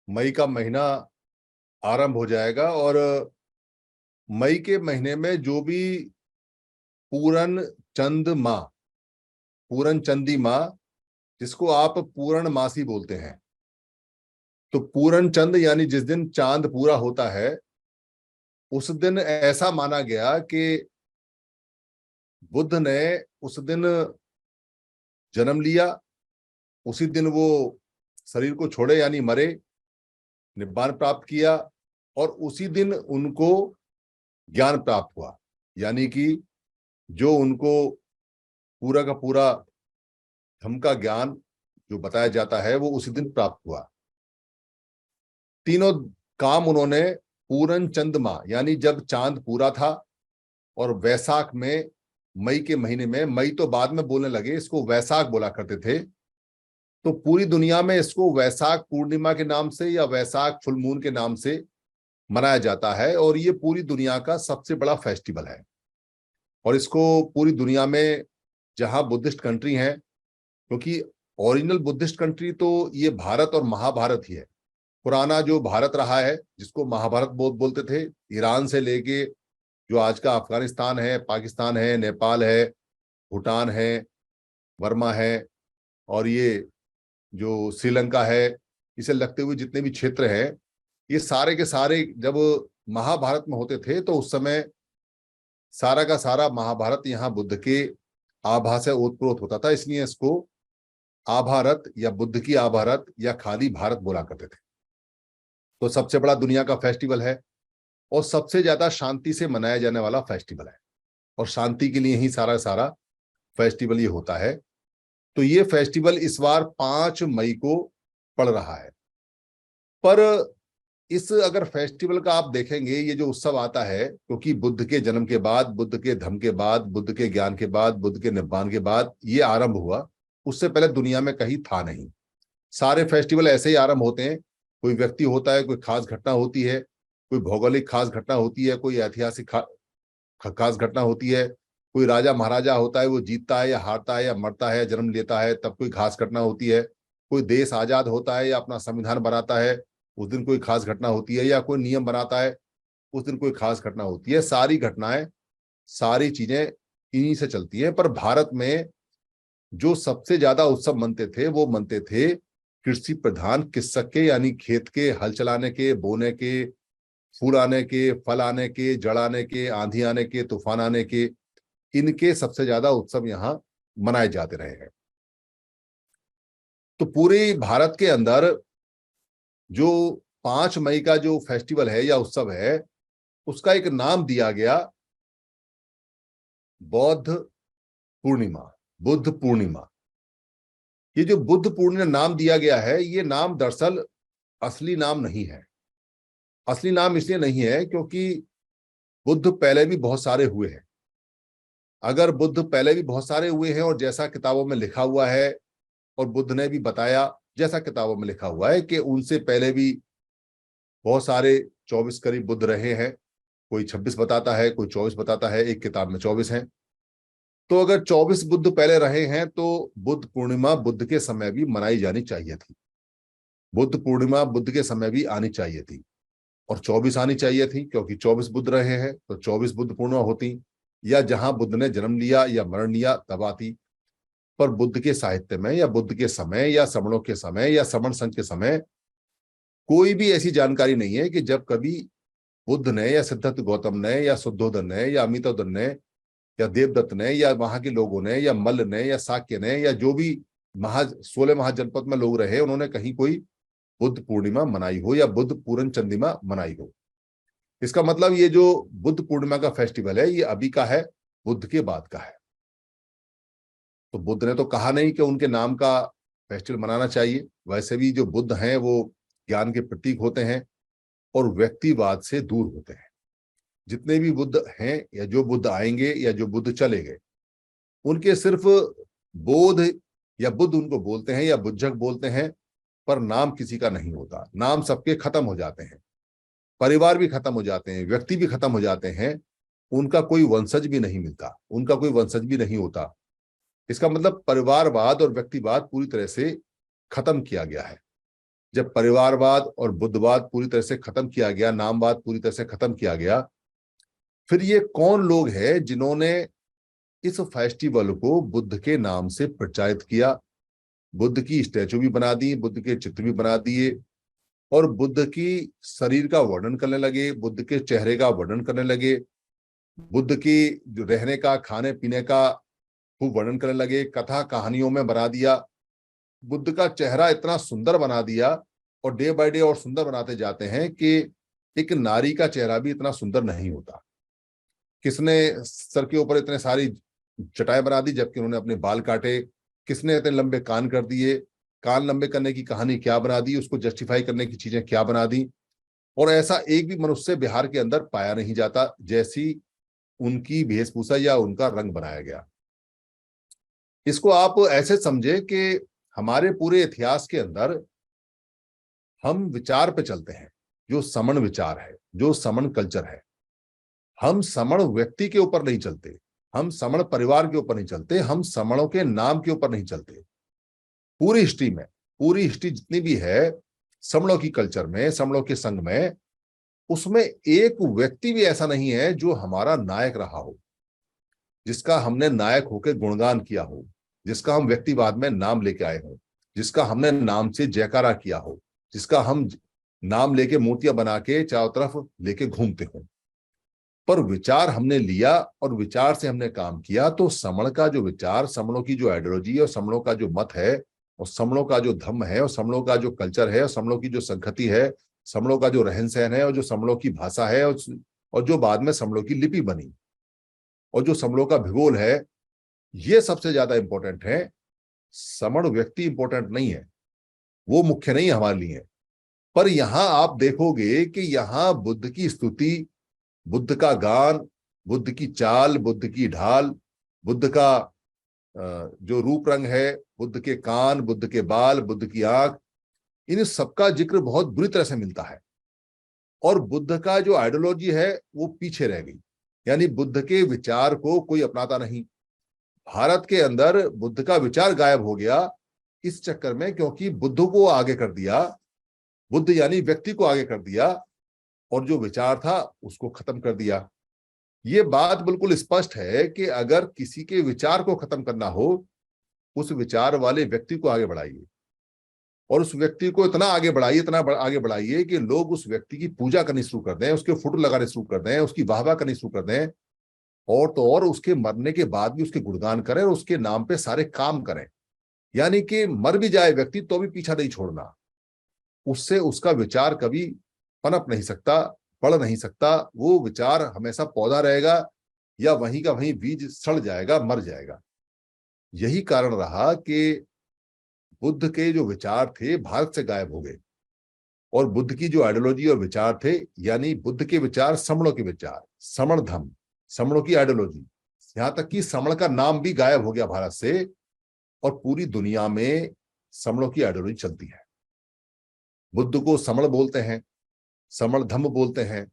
मई का महीना आरंभ हो जाएगा और मई के महीने में जो भी पूरन चंद माह, पूरन चंदी माह, जिसको आप पूर्ण मासी बोलते हैं, तो पूरन चंद यानी जिस दिन चांद पूरा होता है उस दिन ऐसा माना गया कि बुद्ध ने उस दिन जन्म लिया, उसी दिन वो शरीर को छोड़े यानी मरे, निब्बान प्राप्त किया, और उसी दिन उनको ज्ञान प्राप्त हुआ। यानी कि जो उनको पूरा का पूरा धम्म का ज्ञान जो बताया जाता है वो उसी दिन प्राप्त हुआ। तीनों काम उन्होंने पूरन चंद माह यानी जब चांद पूरा था, और वैसाख में, मई के महीने में, मई तो बाद में बोलने लगे, इसको वैसाख बोला करते थे, तो पूरी दुनिया में इसको वैसाख पूर्णिमा के नाम से या वैसाख फुल मून के नाम से मनाया जाता है। और ये पूरी दुनिया का सबसे बड़ा फेस्टिवल है। और इसको पूरी दुनिया में जहां बुद्धिस्ट कंट्री हैं, क्योंकि ओरिजिनल बुद्धिस्ट कंट्री तो ये भारत और महाभारत ही है। पुराना जो भारत रहा है जिसको महाभारत बोलते थे, ईरान से लेके जो आज का अफगानिस्तान है, पाकिस्तान है, नेपाल है, भूटान है, वर्मा है, और ये जो श्रीलंका है, इसे लगते हुए जितने भी क्षेत्र हैं, ये सारे के सारे जब महाभारत में होते थे तो उस समय सारा का सारा महाभारत यहाँ बुद्ध के आभा से ओतप्रोत होता था, इसलिए इसको आभारत या बुद्ध की आभारत या खाली भारत बोला करते थे। तो सबसे बड़ा दुनिया का फेस्टिवल है और सबसे ज्यादा शांति से मनाया जाने वाला फेस्टिवल है, और शांति के लिए ही सारा सारा फेस्टिवल ये होता है। तो ये फेस्टिवल इस बार 5 मई को पड़ रहा है। पर इस अगर फेस्टिवल का आप देखेंगे, ये जो उत्सव आता है, क्योंकि बुद्ध के जन्म के बाद, बुद्ध के धम्म के बाद, बुद्ध के ज्ञान के बाद, बुद्ध के निब्बान के बाद ये आरंभ हुआ, उससे पहले दुनिया में कहीं था नहीं। सारे फेस्टिवल ऐसे ही आरंभ होते हैं, कोई व्यक्ति होता है, कोई खास घटना होती है, कोई भौगोलिक खास घटना होती है, कोई ऐतिहासिक खास घटना होती है, कोई राजा महाराजा होता है, वो जीतता है या हारता है या मरता है, जन्म लेता है, तब कोई खास घटना होती है, कोई देश आजाद होता है या अपना संविधान बनाता है, उस दिन कोई खास घटना होती है, या कोई नियम बनाता है, उस दिन कोई खास घटना होती है। सारी घटनाएं, सारी चीजें इन्हीं से चलती है। पर भारत में जो सबसे ज्यादा उत्सव मनते थे वो मनते थे कृषि प्रधान किस्सक के, यानी खेत के हल चलाने के, बोने के, फूल आने के, फल आने के, जड़ आने के, आंधी आने के, तूफान आने के, इनके सबसे ज्यादा उत्सव यहाँ मनाए जाते रहे हैं। तो पूरे भारत के अंदर जो 5 मई का जो फेस्टिवल है या उत्सव है, उसका एक नाम दिया गया बौद्ध पूर्णिमा, बुद्ध पूर्णिमा। ये जो बुद्ध पूर्णिमा नाम दिया गया है, ये नाम दरअसल असली नाम नहीं है। असली नाम इसलिए नहीं है क्योंकि बुद्ध पहले भी बहुत सारे हुए हैं। अगर बुद्ध पहले भी बहुत सारे हुए हैं और जैसा किताबों में लिखा हुआ है, और बुद्ध ने भी बताया जैसा किताबों में लिखा हुआ है कि उनसे पहले भी बहुत सारे 24 करीब बुद्ध रहे हैं, कोई 26 बताता है, कोई 24 बताता है, एक किताब में 24 हैं। तो अगर 24 बुद्ध पहले रहे हैं तो बुद्ध पूर्णिमा बुद्ध के समय भी मनाई जानी चाहिए थी, बुद्ध पूर्णिमा बुद्ध के समय भी आनी चाहिए थी, और 24 आनी चाहिए थी क्योंकि 24 बुद्ध रहे हैं तो 24 बुद्ध पूर्णिमा होती, या जहां बुद्ध ने जन्म लिया या मरण लिया तब आती। पर बुद्ध के साहित्य में या बुद्ध के समय या श्रमणों के समय या श्रमण संघ के समय कोई भी ऐसी जानकारी नहीं है कि जब कभी बुद्ध ने या सिद्धार्थ गौतम ने या शुद्धोधन ने या अमितोदन ने या देवदत्त ने या वहां के लोगों ने या मल्ल ने या शाक्य ने या जो भी 16 महाजनपद में लोग रहे, उन्होंने कहीं कोई बुद्ध पूर्णिमा मनाई हो या बुद्ध पूरन चंद्रिमा मनाई हो। इसका मतलब ये जो बुद्ध पूर्णिमा का फेस्टिवल है ये अभी का है, बुद्ध के बाद का है। तो बुद्ध ने तो कहा नहीं कि उनके नाम का फेस्टिवल मनाना चाहिए। वैसे भी जो बुद्ध हैं वो ज्ञान के प्रतीक होते हैं और व्यक्तिवाद से दूर होते हैं। जितने भी बुद्ध हैं या जो बुद्ध आएंगे या जो बुद्ध चले गए, उनके सिर्फ बोध या बुद्ध उनको बोलते हैं या बुद्धक बोलते हैं, पर नाम किसी का नहीं होता। नाम सबके खत्म हो जाते हैं, परिवार भी खत्म हो जाते हैं, व्यक्ति भी खत्म हो जाते हैं, उनका कोई वंशज भी नहीं मिलता, उनका कोई वंशज भी नहीं होता। इसका मतलब परिवारवाद और व्यक्तिवाद पूरी तरह से खत्म किया गया है। जब परिवारवाद और बुद्धवाद पूरी तरह से खत्म किया गया, नामवाद पूरी तरह से खत्म किया गया, फिर ये कौन लोग हैं जिन्होंने इस फेस्टिवल को बुद्ध के नाम से प्रचारित किया? बुद्ध की स्टैचू भी बना दी, बुद्ध के चित्र भी बना दिए, और बुद्ध की शरीर का वर्णन करने लगे, बुद्ध के चेहरे का वर्णन करने लगे, बुद्ध की जो रहने का, खाने पीने का खूब वर्णन करने लगे, कथा कहानियों में बना दिया। बुद्ध का चेहरा इतना सुंदर बना दिया, और डे बाय डे और सुंदर बनाते जाते हैं कि एक नारी का चेहरा भी इतना सुंदर नहीं होता। किसने सर के ऊपर इतने सारी चटाई बना दी जबकि उन्होंने अपने बाल काटे? किसने इतने लंबे कान कर दिए? कान लंबे करने की कहानी क्या बना दी, उसको जस्टिफाई करने की चीजें क्या बना दी? और ऐसा एक भी मनुष्य बिहार के अंदर पाया नहीं जाता जैसी उनकी वेशभूषा या उनका रंग बनाया गया। इसको आप ऐसे समझे कि हमारे पूरे इतिहास के अंदर हम विचार पे चलते हैं, जो समण विचार है, जो समण कल्चर है। हम समण व्यक्ति के ऊपर नहीं चलते, हम समण परिवार के ऊपर नहीं चलते, हम समणों के नाम के ऊपर नहीं चलते। पूरी हिस्ट्री में, पूरी हिस्ट्री जितनी भी है समणों की कल्चर में, समणों के संघ में, उसमें एक व्यक्ति भी ऐसा नहीं है जो हमारा नायक रहा हो, जिसका हमने नायक होकर गुणगान किया हो, जिसका हम व्यक्तिवाद में नाम लेके आए हो, जिसका हमने नाम से जयकारा किया हो, जिसका हम नाम लेके मूर्तियां बना के चारों तरफ लेके घूमते हो। पर विचार हमने लिया और विचार से हमने काम किया, तो समण का जो विचार, समणों की जो आइडियोलॉजी है, और समणों का जो मत है, और समणों का जो धम्म है, और समणों का जो कल्चर है, और समणों की जो संस्कृति है, समणों का जो रहन सहन है, और जो समणों की भाषा है, और जो बाद में समणों की लिपि बनी, और जो समणों का भूगोल है, ये सबसे ज्यादा इंपॉर्टेंट है। समण व्यक्ति इंपॉर्टेंट नहीं है, वो मुख्य नहीं है हमारे लिए। पर यहां आप देखोगे कि यहां बुद्ध की स्तुति, बुद्ध का गान, बुद्ध की चाल, बुद्ध की ढाल, बुद्ध का जो रूप रंग है, बुद्ध के कान, बुद्ध के बाल, बुद्ध की आंख, इन सबका जिक्र बहुत बुरी तरह से मिलता है। और बुद्ध का जो आइडियोलॉजी है वो पीछे रह गई, यानी बुद्ध के विचार को कोई अपनाता नहीं। भारत के अंदर बुद्ध का विचार गायब हो गया इस चक्कर में, क्योंकि बुद्ध को आगे कर दिया, बुद्ध यानी व्यक्ति को आगे कर दिया, और जो विचार था उसको खत्म कर दिया। ये बात बिल्कुल स्पष्ट है कि अगर किसी के विचार को खत्म करना हो, उस विचार वाले व्यक्ति को आगे बढ़ाइए, और उस व्यक्ति को इतना आगे बढ़ाइए, इतना आगे बढ़ाइए कि लोग उस व्यक्ति की पूजा करनी शुरू कर दें, उसके फोटो लगाने शुरू कर दें, उसकी वाहवाह करनी शुरू कर दें, और तो और उसके मरने के बाद भी उसके गुणगान करें और उसके नाम पे सारे काम करें। यानी कि मर भी जाए व्यक्ति तो भी पीछा नहीं छोड़ना, उससे उसका विचार कभी पनप नहीं सकता, बढ़ नहीं सकता। वो विचार हमेशा पौधा रहेगा, या वहीं का वहीं बीज सड़ जाएगा, मर जाएगा। यही कारण रहा कि बुद्ध के जो विचार थे भारत से गायब हो गए, और बुद्ध की जो आइडियोलॉजी और विचार थे, यानी बुद्ध के विचार समणों के विचार, समण धम्म, समणों की आइडियोलॉजी, यहां तक कि समण का नाम भी गायब हो गया भारत से, और पूरी दुनिया में समणों की आइडियोलॉजी चलती है। बुद्ध को समण बोलते हैं, समण धम्म बोलते हैं,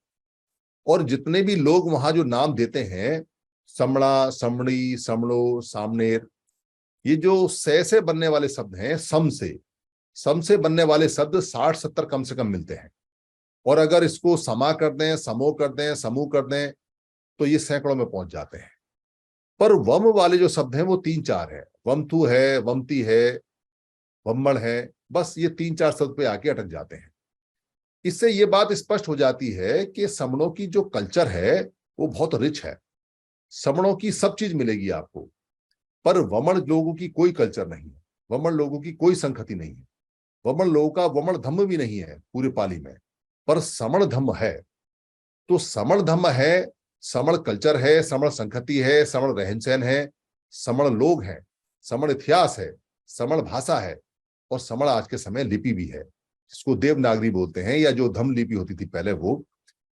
और जितने भी लोग वहां जो नाम देते हैं, समणा, समणी, समणो, सामनेर, ये जो से बनने वाले शब्द हैं, सम से बनने वाले शब्द 60-70 कम से कम मिलते हैं। और अगर इसको समा कर दें, समो कर दें, समूह कर दें, तो ये सैकड़ों में पहुंच जाते हैं। पर वम वाले जो शब्द हैं वो 3-4 है, वमथु है, वमती है, वम्मण है, बस ये 3-4 शब्द पे आके अटक जाते हैं। इससे ये बात स्पष्ट हो जाती है कि समणों की जो कल्चर है वो बहुत रिच है, समणों की सब चीज मिलेगी आपको। पर वमन लोगों की कोई कल्चर नहीं है, वमन लोगों की कोई संस्कृति नहीं है, वमन लोगों का वमन धम्म भी नहीं है पूरे पाली में, पर समण धम्म है। तो समण धम्म है, समण कल्चर है, समण संस्कृति है, समण रहन सहन है, समण लोग हैं, समण इतिहास है, समण भाषा है, और समण आज के समय लिपि भी है, जिसको देवनागरी बोलते हैं, या जो धम्म लिपि होती थी पहले, वो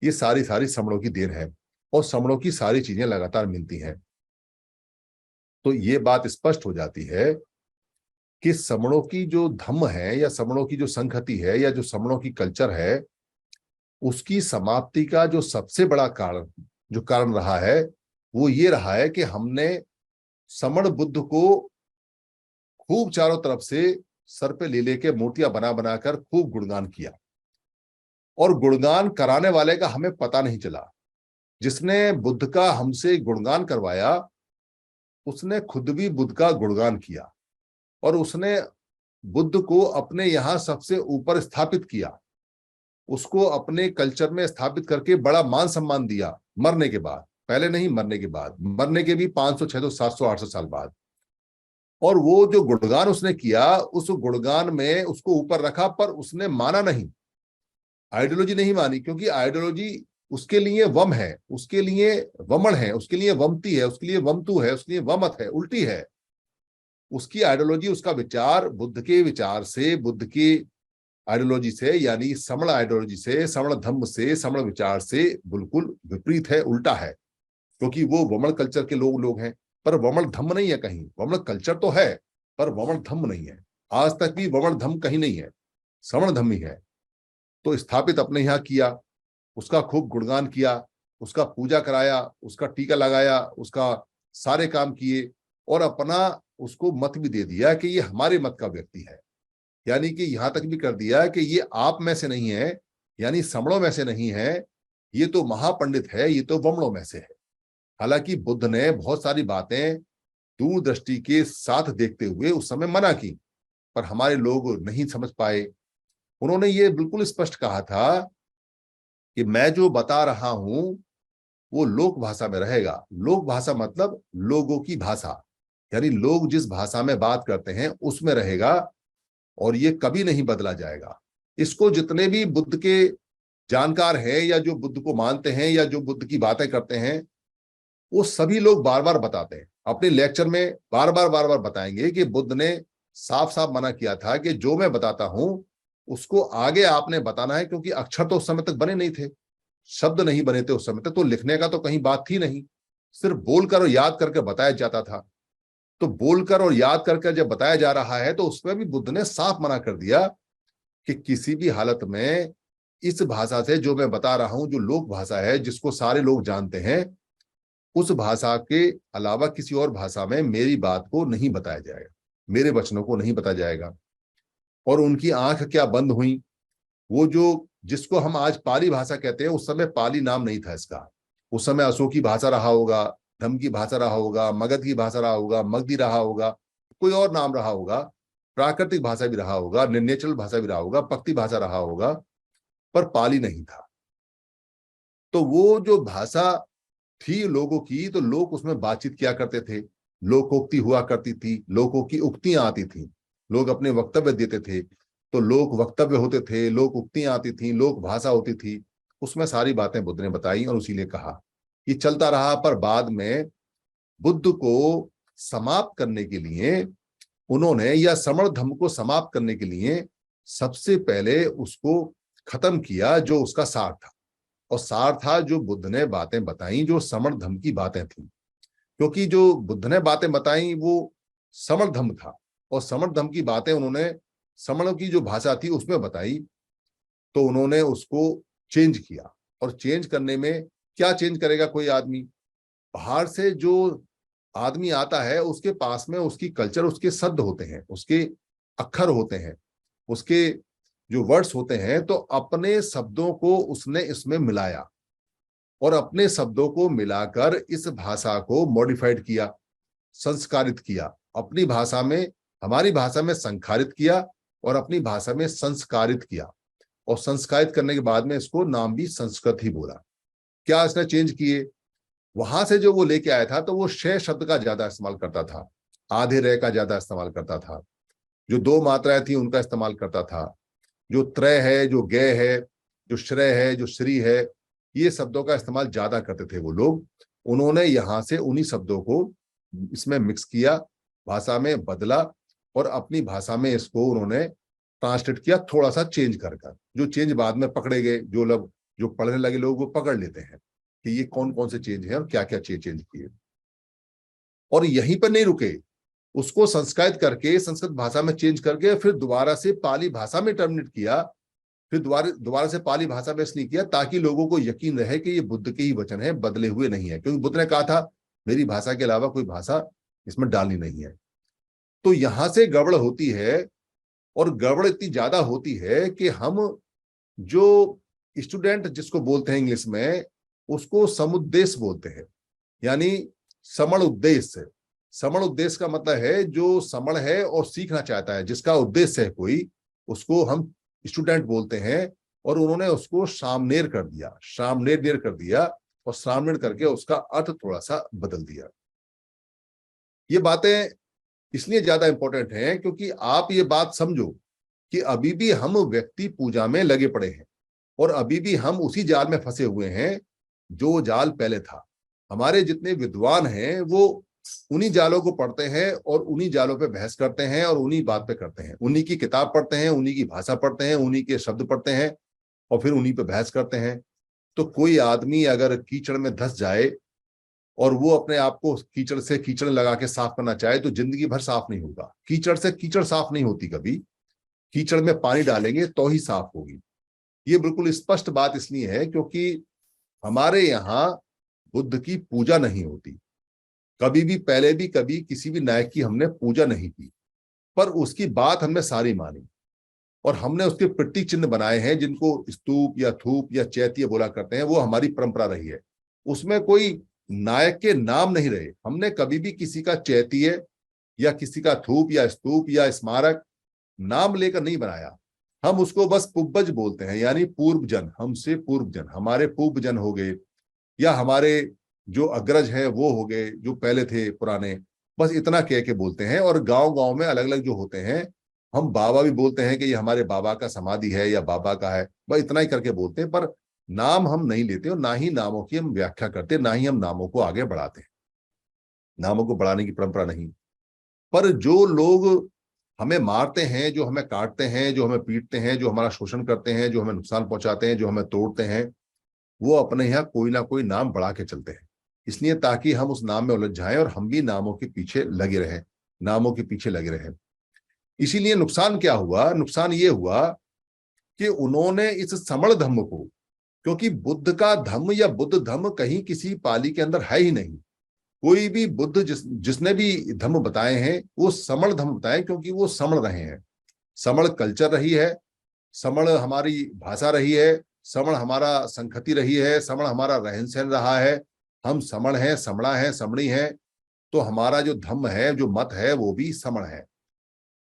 ये सारी सारी समणों की देन है, और समणों की सारी चीजें लगातार मिलती हैं। तो ये बात स्पष्ट हो जाती है कि समणों की जो धम्म है, या समणों की जो संस्कृति है, या जो समणों की कल्चर है, उसकी समाप्ति का जो सबसे बड़ा कारण रहा है, वो ये रहा है कि हमने समण बुद्ध को खूब चारों तरफ से सर पे ले लेके मूर्तियां बना बनाकर खूब गुणगान किया, और गुणगान कराने वाले का हमें पता नहीं चला। जिसने बुद्ध का हमसे गुणगान करवाया उसने खुद भी बुद्ध का गुणगान किया, और उसने बुद्ध को अपने यहां सबसे ऊपर स्थापित किया, उसको अपने कल्चर में स्थापित करके बड़ा मान सम्मान दिया मरने के बाद। पहले नहीं, मरने के बाद, मरने के भी 500 600 700 800 साल बाद। और वो जो गुणगान उसने किया, उस गुणगान में उसको ऊपर रखा, पर उसने माना नहीं, आइडियोलॉजी नहीं मानी, क्योंकि आइडियोलॉजी उसके लिए वम है, उसके लिए वमन है, उसके लिए वमती है, उसके लिए वमतु है, उसके लिए वमत है, उल्टी है। उसकी आइडियोलॉजी, उसका विचार बुद्ध के विचार से, बुद्ध की आइडियोलॉजी से, यानी समण आइडियोलॉजी से, समण धम्म से, समण विचार से बिल्कुल विपरीत है, उल्टा है। क्योंकि वो वमन कल्चर के लोग हैं, पर वमन धम्म नहीं है कहीं। वमन कल्चर तो है पर वमन धम्म नहीं है। आज तक भी वमन धम्म कहीं नहीं है, समण धम्म ही है। तो स्थापित अपने यहाँ किया, उसका खूब गुणगान किया, उसका पूजा कराया, उसका टीका लगाया, उसका सारे काम किए, और अपना उसको मत भी दे दिया कि ये हमारे मत का व्यक्ति है। यानी कि यहां तक भी कर दिया कि ये आप में से नहीं है, यानी समणों में से नहीं है, ये तो महापंडित है, ये तो वमणों में से है। हालांकि बुद्ध ने बहुत सारी बातें दूरदृष्टि के साथ देखते हुए उस समय मना की, पर हमारे लोग नहीं समझ पाए। उन्होंने ये बिल्कुल स्पष्ट कहा था कि मैं जो बता रहा हूं वो लोक भाषा में रहेगा। लोक भाषा मतलब लोगों की भाषा, यानी लोग जिस भाषा में बात करते हैं उसमें रहेगा, और ये कभी नहीं बदला जाएगा। इसको जितने भी बुद्ध के जानकार हैं, या जो बुद्ध को मानते हैं, या जो बुद्ध की बातें करते हैं, वो सभी लोग बार बार बताते हैं अपने लेक्चर में, बार बार बताएंगे कि बुद्ध ने साफ साफ मना किया था कि जो मैं बताता हूं उसको आगे आपने बताना है, क्योंकि अक्षर तो उस समय तक बने नहीं थे, शब्द नहीं बने थे उस समय तक, तो लिखने का तो कहीं बात थी नहीं, सिर्फ बोलकर और याद करके बताया जाता था। तो बोलकर और याद करके जब बताया जा रहा है तो उसमें भी बुद्ध ने साफ मना कर दिया कि किसी भी हालत में इस भाषा से जो मैं बता रहा हूं, जो लोक भाषा है जिसको सारे लोग जानते हैं, उस भाषा के अलावा किसी और भाषा में मेरी बात को नहीं बताया जाएगा, मेरे वचनों को नहीं बताया जाएगा। और उनकी आंख क्या बंद हुई, वो जो जिसको हम आज पाली भाषा कहते हैं, उस समय पाली नाम नहीं था इसका। उस समय अशोकी भाषा रहा होगा, धम की भाषा रहा होगा, मगध की भाषा रहा होगा, मगधी रहा होगा, कोई और नाम रहा होगा, प्राकृतिक भाषा भी रहा होगा, नेचुरल भाषा भी रहा होगा, पक्ति भाषा रहा होगा, पर पाली नहीं था। तो वो जो भाषा थी लोगों की, तो लोग उसमें बातचीत किया करते थे, लोकोक्ति हुआ करती थी, लोगों की उक्तियां आती थी, लोग अपने वक्तव्य देते थे, तो लोक वक्तव्य होते थे, लोक उक्तियां आती थी, लोक भाषा होती थी। उसमें सारी बातें बुद्ध ने बताई, और उसी ने कहा ये चलता रहा। पर बाद में बुद्ध को समाप्त करने के लिए उन्होंने, या समण धम्म को समाप्त करने के लिए सबसे पहले उसको खत्म किया जो उसका सार था। और सार था जो बुद्ध ने बातें बताई, जो समण धम्म की बातें थी। क्योंकि जो बुद्ध ने बातें बताई वो समण धम्म था, और समण धम्म की बातें उन्होंने समण की जो भाषा थी उसमें बताई, तो उन्होंने उसको चेंज किया। और चेंज करने में क्या चेंज करेगा कोई आदमी? बाहर से जो आदमी आता है उसके पास में उसकी कल्चर, उसके शब्द होते हैं, उसके अक्षर होते हैं, उसके जो वर्ड्स होते हैं, तो अपने शब्दों को उसने इसमें मिलाया, और अपने शब्दों को मिलाकर इस भाषा को मॉडिफाइड किया, संस्कारित किया, अपनी भाषा में, हमारी भाषा में संस्कारित किया, और अपनी भाषा में संस्कारित किया। और संस्कारित करने के बाद में इसको नाम भी संस्कृत ही बोला। क्या इसने चेंज किए? वहां से जो वो लेके आया था, तो वो शय शब्द का ज्यादा इस्तेमाल करता था, आधे रह का ज्यादा इस्तेमाल करता था, जो दो मात्राएं थी उनका इस्तेमाल करता था, जो त्रय है, जो गय है, जो श्रेय है, जो श्री है, ये शब्दों का इस्तेमाल ज्यादा करते थे वो लोग। उन्होंने यहां से उन्हीं शब्दों को इसमें मिक्स किया, भाषा में बदला, और अपनी भाषा में इसको उन्होंने ट्रांसलेट किया, थोड़ा सा चेंज कर कर। जो चेंज बाद में पकड़े गए, जो लोग जो पढ़ने लगे लोग वो पकड़ लेते हैं कि ये कौन कौन से चेंज है और क्या क्या चेंज किए। और यहीं पर नहीं रुके, उसको संस्कृत करके, संस्कृत भाषा में चेंज करके फिर दोबारा से पाली भाषा में टर्मिनेट किया, फिर दोबारा से पाली भाषा में इसलिए किया ताकि लोगों को यकीन रहे कि ये बुद्ध के ही वचन है, बदले हुए नहीं है। क्योंकि बुद्ध ने कहा था मेरी भाषा के अलावा कोई भाषा इसमें डालनी नहीं है। तो यहां से गड़बड़ होती है और गड़बड़ इतनी ज्यादा होती है कि हम जो स्टूडेंट जिसको बोलते हैं इंग्लिश में, उसको समुद्देश्य बोलते हैं, यानी समण उद्देश्य। समण उद्देश्य का मतलब है जो समण है और सीखना चाहता है, जिसका उद्देश्य है कोई, उसको हम स्टूडेंट बोलते हैं। और उन्होंने उसको सामनेर कर दिया, सामनेर कर दिया, और सामनेर करके उसका अर्थ थोड़ा सा बदल दिया। ये बातें इसलिए ज्यादा इंपॉर्टेंट हैं क्योंकि आप ये बात समझो कि अभी भी हम व्यक्ति पूजा में लगे पड़े हैं, और अभी भी हम उसी जाल में फंसे हुए हैं जो जाल पहले था। हमारे जितने विद्वान हैं वो उन्हीं जालों को पढ़ते हैं और उन्हीं जालों पे बहस करते हैं और उन्हीं बात पे करते हैं, उन्हीं की किताब पढ़ते हैं, उन्हीं की भाषा पढ़ते हैं, उन्हीं के शब्द पढ़ते हैं और फिर उन्हीं पे बहस करते हैं। तो कोई आदमी अगर कीचड़ में धंस जाए और वो अपने आप को कीचड़ से कीचड़ लगा के साफ करना चाहे तो जिंदगी भर साफ नहीं होगा। कीचड़ से कीचड़ साफ नहीं होती कभी, कीचड़ में पानी डालेंगे तो ही साफ होगी। ये बिल्कुल स्पष्ट बात इसलिए है क्योंकि हमारे यहाँ बुद्ध की पूजा नहीं होती। कभी भी पहले भी कभी किसी भी नायक की हमने पूजा नहीं की, पर उसकी बात हमने सारी मानी और हमने उसके प्रतीक चिन्ह बनाए हैं जिनको स्तूप या थूप या चैत्य बोला करते हैं। वो हमारी परंपरा रही है, उसमें कोई नायक के नाम नहीं रहे। हमने कभी भी किसी का चैत्य या किसी का थूप या स्तूप या स्मारक नाम लेकर नहीं बनाया। हम उसको बस पूर्वज बोलते हैं, यानी पूर्व जन, हमसे पूर्व जन, हमारे पूर्व जन हो गए या हमारे जो अग्रज है वो हो गए, जो पहले थे पुराने, बस इतना कह के बोलते हैं। और गांव गांव में अलग अलग जो होते हैं, हम बाबा भी बोलते हैं कि ये हमारे बाबा का समाधि है या बाबा का है, बस इतना ही करके बोलते हैं, पर नाम हम नहीं लेते और ना ही नामों की हम व्याख्या करते, ना ही हम नामों को आगे बढ़ाते हैं। नामों को बढ़ाने की परंपरा नहीं। पर जो लोग हमें मारते हैं, जो हमें काटते हैं, जो हमें पीटते हैं, जो हमारा शोषण करते हैं, जो हमें नुकसान पहुंचाते हैं, जो हमें तोड़ते हैं, वो अपने यहाँ कोई ना कोई नाम बढ़ा के चलते हैं, इसलिए ताकि हम उस नाम में उलझ जाएं और हम भी नामों के पीछे लगे रहें, नामों के पीछे लगे रहें। इसीलिए नुकसान क्या हुआ? नुकसान ये हुआ कि उन्होंने इस समण धम्म को, क्योंकि बुद्ध का धम्म या बुद्ध धम्म कहीं किसी पाली के अंदर है ही नहीं। कोई भी बुद्ध जिसने भी धम्म बताए हैं वो समण धम्म बताए, क्योंकि वो समण रहे हैं। समण कल्चर रही है, समण हमारी भाषा रही है, समण हमारा संखति रही है, समण हमारा रहन सहन रहा है। हम समण हैं, समणा है, समणी है, तो हमारा जो धम्म है, जो मत है, वो भी समण है।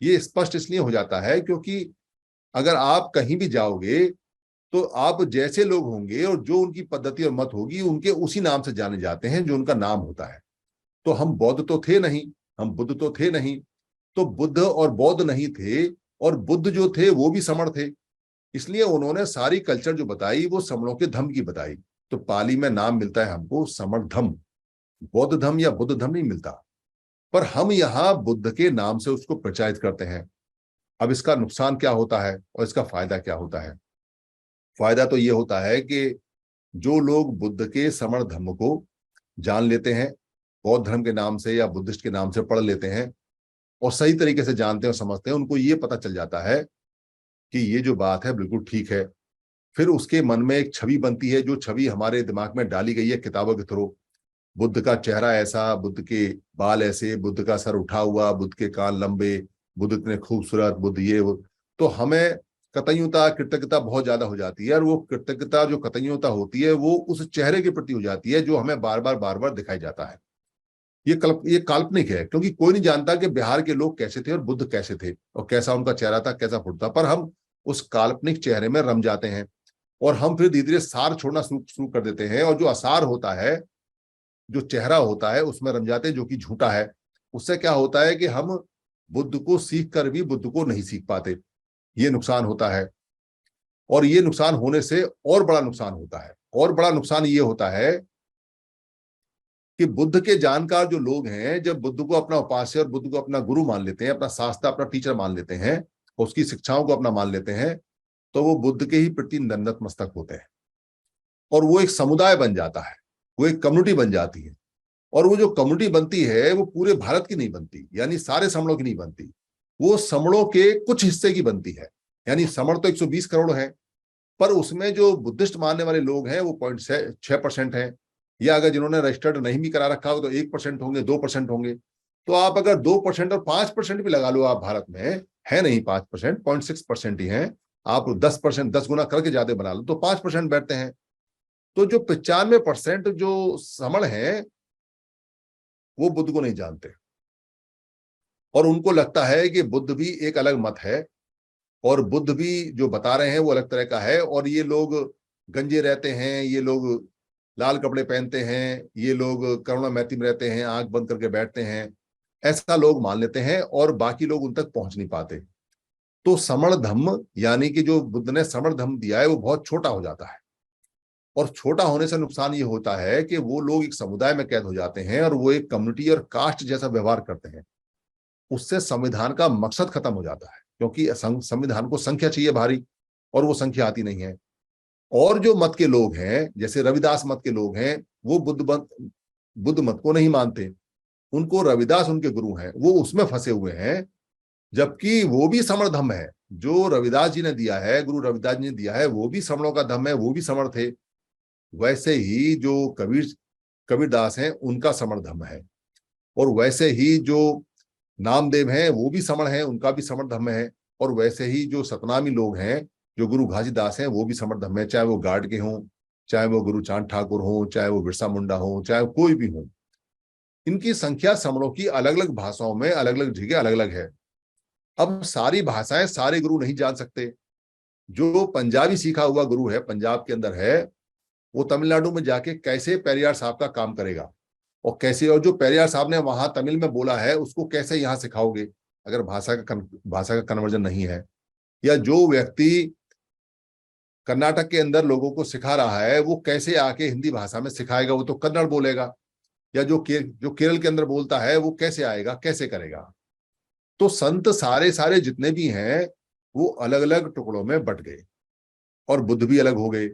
ये स्पष्ट इसलिए हो जाता है क्योंकि अगर आप कहीं भी जाओगे तो आप जैसे लोग होंगे और जो उनकी पद्धति और मत होगी, उनके उसी नाम से जाने जाते हैं जो उनका नाम होता है। तो हम बौद्ध तो थे नहीं, हम बुद्ध तो थे नहीं, तो बुद्ध और बौद्ध नहीं थे, और बुद्ध जो थे वो भी समण थे। इसलिए उन्होंने सारी कल्चर जो बताई वो समणों के धम्म की बताई। तो पाली में नाम मिलता है हमको समण धम्म, बौद्ध धम्म या बुद्ध धम्म नहीं मिलता। पर हम यहाँ बुद्ध के नाम से उसको प्रचारित करते हैं। अब इसका नुकसान क्या होता है और इसका फायदा क्या होता है? फायदा तो ये होता है कि जो लोग बुद्ध के समण धम्म को जान लेते हैं, बौद्ध धर्म के नाम से या बुद्धिस्ट के नाम से पढ़ लेते हैं और सही तरीके से जानते हैं और समझते हैं, उनको ये पता चल जाता है कि ये जो बात है बिल्कुल ठीक है। फिर उसके मन में एक छवि बनती है, जो छवि हमारे दिमाग में डाली गई है किताबों के थ्रू। बुद्ध का चेहरा ऐसा, बुद्ध के बाल ऐसे, बुद्ध का सर उठा हुआ, बुद्ध के कान लंबे, बुद्ध इतने खूबसूरत, बुद्ध ये वो। तो हमें कृतज्ञता कृतज्ञता बहुत ज्यादा हो जाती है, और वो कृतज्ञता जो कृतज्ञता होती है वो उस चेहरे के प्रति हो जाती है जो हमें बार बार दिखाई जाता है। ये काल्पनिक है, क्योंकि कोई नहीं जानता कि बिहार के लोग कैसे थे और बुद्ध कैसे थे और कैसा उनका चेहरा था, कैसा फुट था। पर हम उस काल्पनिक चेहरे में रम जाते हैं और हम फिर धीरे धीरे सार छोड़ना शुरू कर देते हैं, और जो असार होता है, जो चेहरा होता है, उसमें रम जाते हैं, जो कि झूठा है। उससे क्या होता है कि हम बुद्ध को सीख कर भी बुद्ध को नहीं सीख पाते। ये नुकसान होता है। और ये नुकसान होने से और बड़ा नुकसान होता है, और बड़ा नुकसान ये होता है कि बुद्ध के जानकार जो लोग हैं, जब बुद्ध को अपना उपास्य और बुद्ध को अपना गुरु मान लेते हैं, अपना शास्त्र अपना टीचर मान लेते हैं, उसकी शिक्षाओं को अपना मान लेते हैं, तो वो बुद्ध के ही प्रति नतमस्तक होते हैं और वो एक समुदाय बन जाता है, वो एक कम्युनिटी बन जाती है। और वो जो कम्युनिटी बनती है वो पूरे भारत की नहीं बनती, यानी सारे समणों की नहीं बनती, वो समणों के कुछ हिस्से की बनती है। यानी समण तो 120 करोड़ है, पर उसमें जो बुद्धिस्ट मानने वाले लोग हैं वो 0.6% है, या अगर जिन्होंने रजिस्टर्ड नहीं भी करा रखा हो तो 1% होंगे, 2% होंगे। तो आप अगर 2% और 5% भी लगा लो आप भारत में, है नहीं 5%, 0.6% ही है। आप 10%, 10 गुना करके ज्यादा बना लो तो 5% बैठते हैं। तो जो 95% जो समण है वो बुद्ध को नहीं जानते, और उनको लगता है कि बुद्ध भी एक अलग मत है, और बुद्ध भी जो बता रहे हैं वो अलग तरह का है, और ये लोग गंजे रहते हैं, ये लोग लाल कपड़े पहनते हैं, ये लोग करुणा मैत्री में रहते हैं, आंख बंद करके बैठते हैं, ऐसा लोग मान लेते हैं, और बाकी लोग उन तक पहुंच नहीं पाते। तो समण धम्म यानी कि जो बुद्ध ने समण धम्म दिया है वो बहुत छोटा हो जाता है, और छोटा होने से नुकसान ये होता है कि वो लोग एक समुदाय में कैद हो जाते हैं और वो एक कम्युनिटी और कास्ट जैसा व्यवहार करते हैं। उससे संविधान का मकसद खत्म हो जाता है, क्योंकि संविधान को संख्या चाहिए भारी, और वो संख्या आती नहीं है। और जो मत के लोग हैं, जैसे रविदास मत के लोग हैं, वो बुद्ध मत को नहीं मानते, उनको रविदास उनके गुरु हैं, वो उसमें फंसे हुए हैं, जबकि वो भी समण धम्म है। जो रविदास जी ने दिया है, गुरु रविदास जी ने दिया है, वो भी समणों का धम्म है, वो भी समण थे। वैसे ही जो कबीरदास हैं उनका समण धम्म है, और वैसे ही जो नामदेव हैं वो भी समण हैं, उनका भी समण धम्म है, और वैसे ही जो सतनामी लोग हैं, जो गुरु घासीदास हैं, वो भी समण धम्म है, चाहे वो गार्ड के हों, चाहे वो गुरु चांद ठाकुर हों, चाहे वो बिरसा मुंडा हों, चाहे कोई भी हो। इनकी संख्या समणों की अलग अलग भाषाओं में अलग अलग जगह अलग अलग है। अब सारी भाषाएं सारे गुरु नहीं जान सकते। जो पंजाबी सीखा हुआ गुरु है, पंजाब के अंदर है, वो तमिलनाडु में जाके कैसे पेरियार साहब का काम करेगा, और कैसे, और जो पेरियार साहब ने वहां तमिल में बोला है उसको कैसे यहाँ सिखाओगे अगर भाषा का कन्वर्जन नहीं है। या जो व्यक्ति कर्नाटक के अंदर लोगों को सिखा रहा है वो कैसे आके हिंदी भाषा में सिखाएगा, वो तो कन्नड़ बोलेगा। या जो केरल के अंदर बोलता है वो कैसे आएगा, कैसे करेगा। तो संत सारे सारे जितने भी हैं वो अलग अलग टुकड़ों में बट गए, और बुद्ध भी अलग हो गए।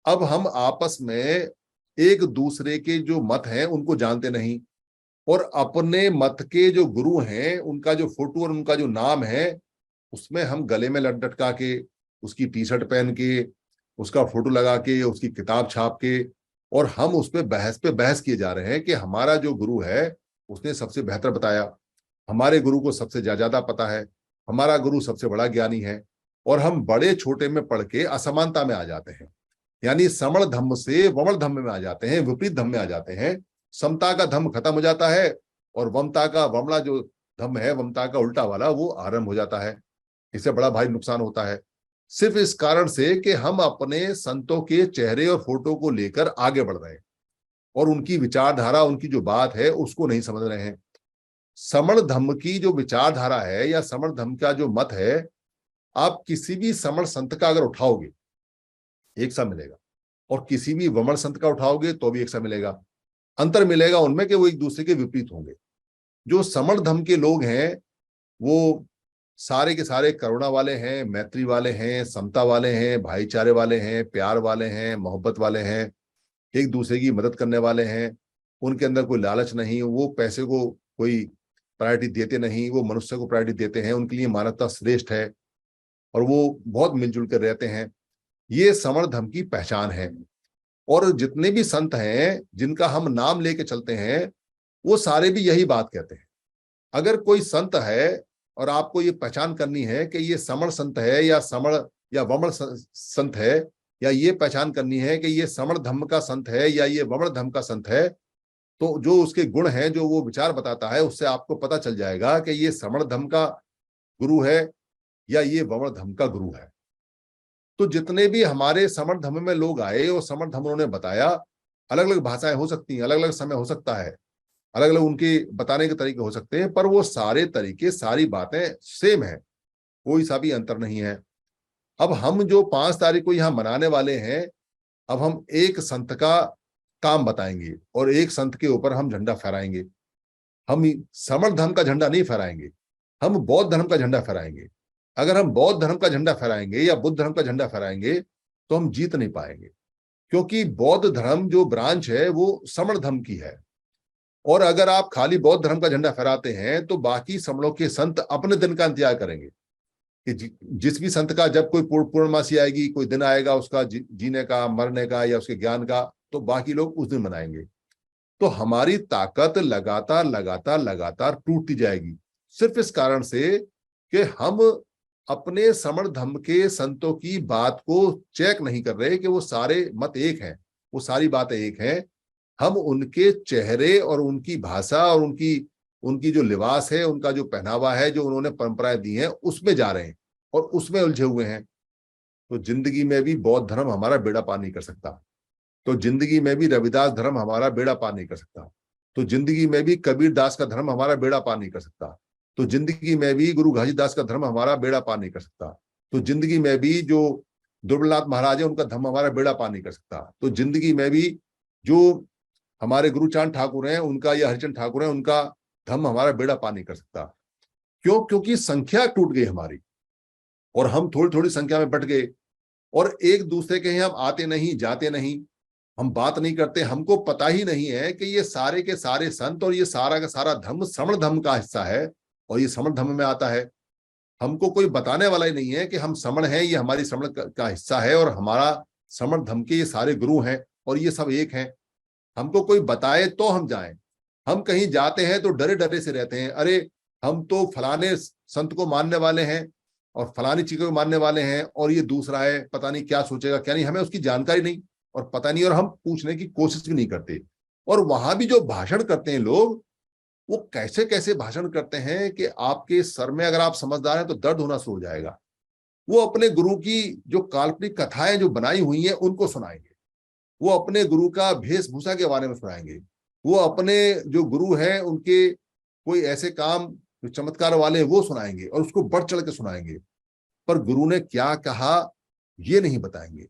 अब हम आपस में एक दूसरे के जो मत हैं उनको जानते नहीं, और अपने मत के जो गुरु हैं उनका जो फोटो और उनका जो नाम है उसमें हम गले में लटका के, उसकी टी शर्ट पहन के, उसका फोटो लगा के, उसकी किताब छाप के, और हम उस पे बहस किए जा रहे हैं कि हमारा जो गुरु है उसने सबसे बेहतर बताया, हमारे गुरु को सबसे ज्यादा पता है, हमारा गुरु सबसे बड़ा ज्ञानी है। और हम बड़े छोटे में पढ़ के असमानता में आ जाते हैं, यानी समण धम्म से वमण धम्म में आ जाते हैं, विपरीत धम्म में आ जाते हैं। समता का धम्म खत्म हो जाता है, और वमता का वमड़ा जो धम्म है, वमता का उल्टा वाला, वो आरंभ हो जाता है। इससे बड़ा भारी नुकसान होता है, सिर्फ इस कारण से कि हम अपने संतों के चेहरे और फोटो को लेकर आगे बढ़ रहे हैं, और उनकी विचारधारा, उनकी जो बात है उसको नहीं समझ रहे हैं। समण धम्म की जो विचारधारा है या समण धम्म का जो मत है, आप किसी भी समण संत का अगर उठाओगे एक सा मिलेगा, और किसी भी वमन संत का उठाओगे तो भी एक सा मिलेगा। अंतर मिलेगा उनमें कि वो एक दूसरे के विपरीत होंगे। जो समण धम्म के लोग हैं वो सारे के सारे करुणा वाले हैं, मैत्री वाले हैं, समता वाले हैं, भाईचारे वाले हैं, प्यार वाले हैं, मोहब्बत वाले हैं, एक दूसरे की मदद करने वाले हैं। उनके अंदर कोई लालच नहीं, वो पैसे को कोई प्रायोरिटी देते नहीं, वो मनुष्य को प्रायोरिटी देते हैं, उनके लिए मानवता श्रेष्ठ है, और वो बहुत मिलजुल कर रहते हैं। ये समण धम्म की पहचान है। और जितने भी संत हैं जिनका हम नाम लेके चलते हैं वो सारे भी यही बात कहते हैं। अगर कोई संत है और आपको ये पहचान करनी है कि ये समण संत है या समण या वमण संत है, या ये पहचान करनी है कि ये समण धम्म का संत है या ये वमण धम्म का संत है, तो जो उसके गुण हैं, जो वो विचार बताता है, उससे आपको पता चल जाएगा कि ये समण धम्म का गुरु है या ये वमण धम्म का गुरु है। तो जितने भी हमारे समण धम्म में लोग आए और समण धम्म उन्होंने बताया, अलग अलग भाषाएं हो सकती हैं, अलग अलग समय हो सकता है, अलग अलग उनके बताने के तरीके हो सकते हैं, पर वो सारे तरीके, सारी बातें सेम है, कोई सा भी अंतर नहीं है। अब हम जो 5 तारीख को यहाँ मनाने वाले हैं, अब हम एक संत का काम बताएंगे और एक संत के ऊपर हम झंडा फहराएंगे। हम समण धर्म का झंडा नहीं फहराएंगे, हम बौद्ध धर्म का झंडा फहराएंगे। अगर हम बौद्ध धर्म का झंडा फहराएंगे या बुद्ध धर्म का झंडा फहराएंगे तो हम जीत नहीं पाएंगे, क्योंकि बौद्ध धर्म जो ब्रांच है वो समण धर्म की है। और अगर आप खाली बौद्ध धर्म का झंडा फहराते हैं तो बाकी समणों के संत अपने दिन का इंतजार करेंगे कि जिस भी संत का जब कोई पूर्णमासी आएगी, कोई दिन आएगा उसका जीने का, मरने का या उसके ज्ञान का, तो बाकी लोग उस दिन मनाएंगे। तो हमारी ताकत लगातार लगातार लगातार टूटती जाएगी, सिर्फ इस कारण से कि हम अपने श्रमण धर्म के संतों की बात को चेक नहीं कर रहे कि वो सारे मत एक हैं, वो सारी बातें एक हैं। हम उनके चेहरे और उनकी भाषा और उनकी उनकी जो लिबास है, उनका जो पहनावा है, जो उन्होंने परंपराएं दी हैं, उसमें जा रहे हैं और उसमें उलझे हुए हैं। तो जिंदगी में भी बौद्ध धर्म हमारा बेड़ा पार नहीं कर सकता, तो जिंदगी में भी रविदास धर्म हमारा बेड़ा पार नहीं कर सकता, तो जिंदगी में भी कबीर दास का धर्म हमारा बेड़ा पार नहीं कर सकता, तो जिंदगी में भी गुरु घासीदास का धर्म हमारा बेड़ा पार नहीं कर सकता, तो जिंदगी में भी जो दुर्बलनाथ महाराज है उनका धर्म हमारा बेड़ा पार नहीं कर सकता, तो जिंदगी में भी जो हमारे गुरुचांद ठाकुर हैं उनका या हरिचंद ठाकुर हैं उनका धर्म हमारा बेड़ा पार नहीं कर सकता। क्यों? क्योंकि संख्या टूट गई हमारी और हम थोड़ी थोड़ी संख्या में बट गए और एक दूसरे के यहाँ हम आते नहीं, जाते नहीं, हम बात नहीं करते। हमको पता ही नहीं है कि ये सारे के सारे संत और ये सारा का सारा धर्म श्रमण धर्म का हिस्सा है और ये श्रमण धर्म में आता है। हमको कोई बताने वाला ही नहीं है कि हम श्रमण हैं, ये हमारी श्रमण का हिस्सा है और हमारा श्रमण धर्म के ये सारे गुरु हैं और ये सब एक हैं। हमको कोई बताए तो हम जाएं। हम कहीं जाते हैं तो डरे डरे से रहते हैं, अरे हम तो फलाने संत को मानने वाले हैं और फलानी चीजों को मानने वाले हैं और ये दूसरा है, पता नहीं क्या सोचेगा क्या नहीं, हमें उसकी जानकारी नहीं और पता नहीं, और हम पूछने की कोशिश भी नहीं करते। और वहां भी जो भाषण करते हैं लोग, वो कैसे कैसे भाषण करते हैं कि आपके सर में अगर आप समझदार हैं तो दर्द होना शुरू हो जाएगा। वो अपने गुरु की जो काल्पनिक कथाएं जो बनाई हुई हैं उनको सुनाएंगे, वो अपने गुरु का वेशभूषा के बारे में सुनाएंगे, वो अपने जो गुरु हैं उनके कोई ऐसे काम जो चमत्कार वाले वो सुनाएंगे और उसको बढ़ चढ़ के सुनाएंगे। पर गुरु ने क्या कहा ये नहीं बताएंगे।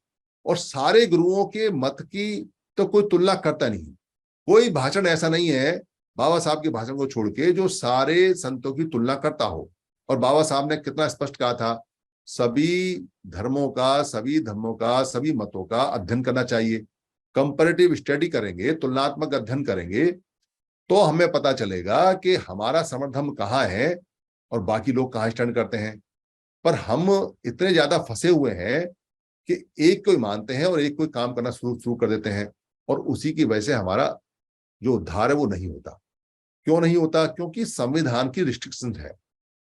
और सारे गुरुओं के मत की तो कोई तुलना करता नहीं। कोई भाषण ऐसा नहीं है बाबा साहब के भाषण को छोड़ के जो सारे संतों की तुलना करता हो। और बाबा साहब ने कितना स्पष्ट कहा था, सभी धर्मों का, सभी धर्मों का, सभी मतों का अध्ययन करना चाहिए। कंपैरेटिव स्टडी करेंगे, तुलनात्मक अध्ययन करेंगे तो हमें पता चलेगा कि हमारा समर्थन कहाँ है और बाकी लोग कहाँ स्टैंड करते हैं। पर हम इतने ज्यादा फंसे हुए हैं कि एक को ही मानते हैं और एक को काम करना शुरू कर देते हैं और उसी की वजह से हमारा जो उद्धार है वो नहीं होता। क्यों नहीं होता? क्योंकि संविधान की रिस्ट्रिक्शन है।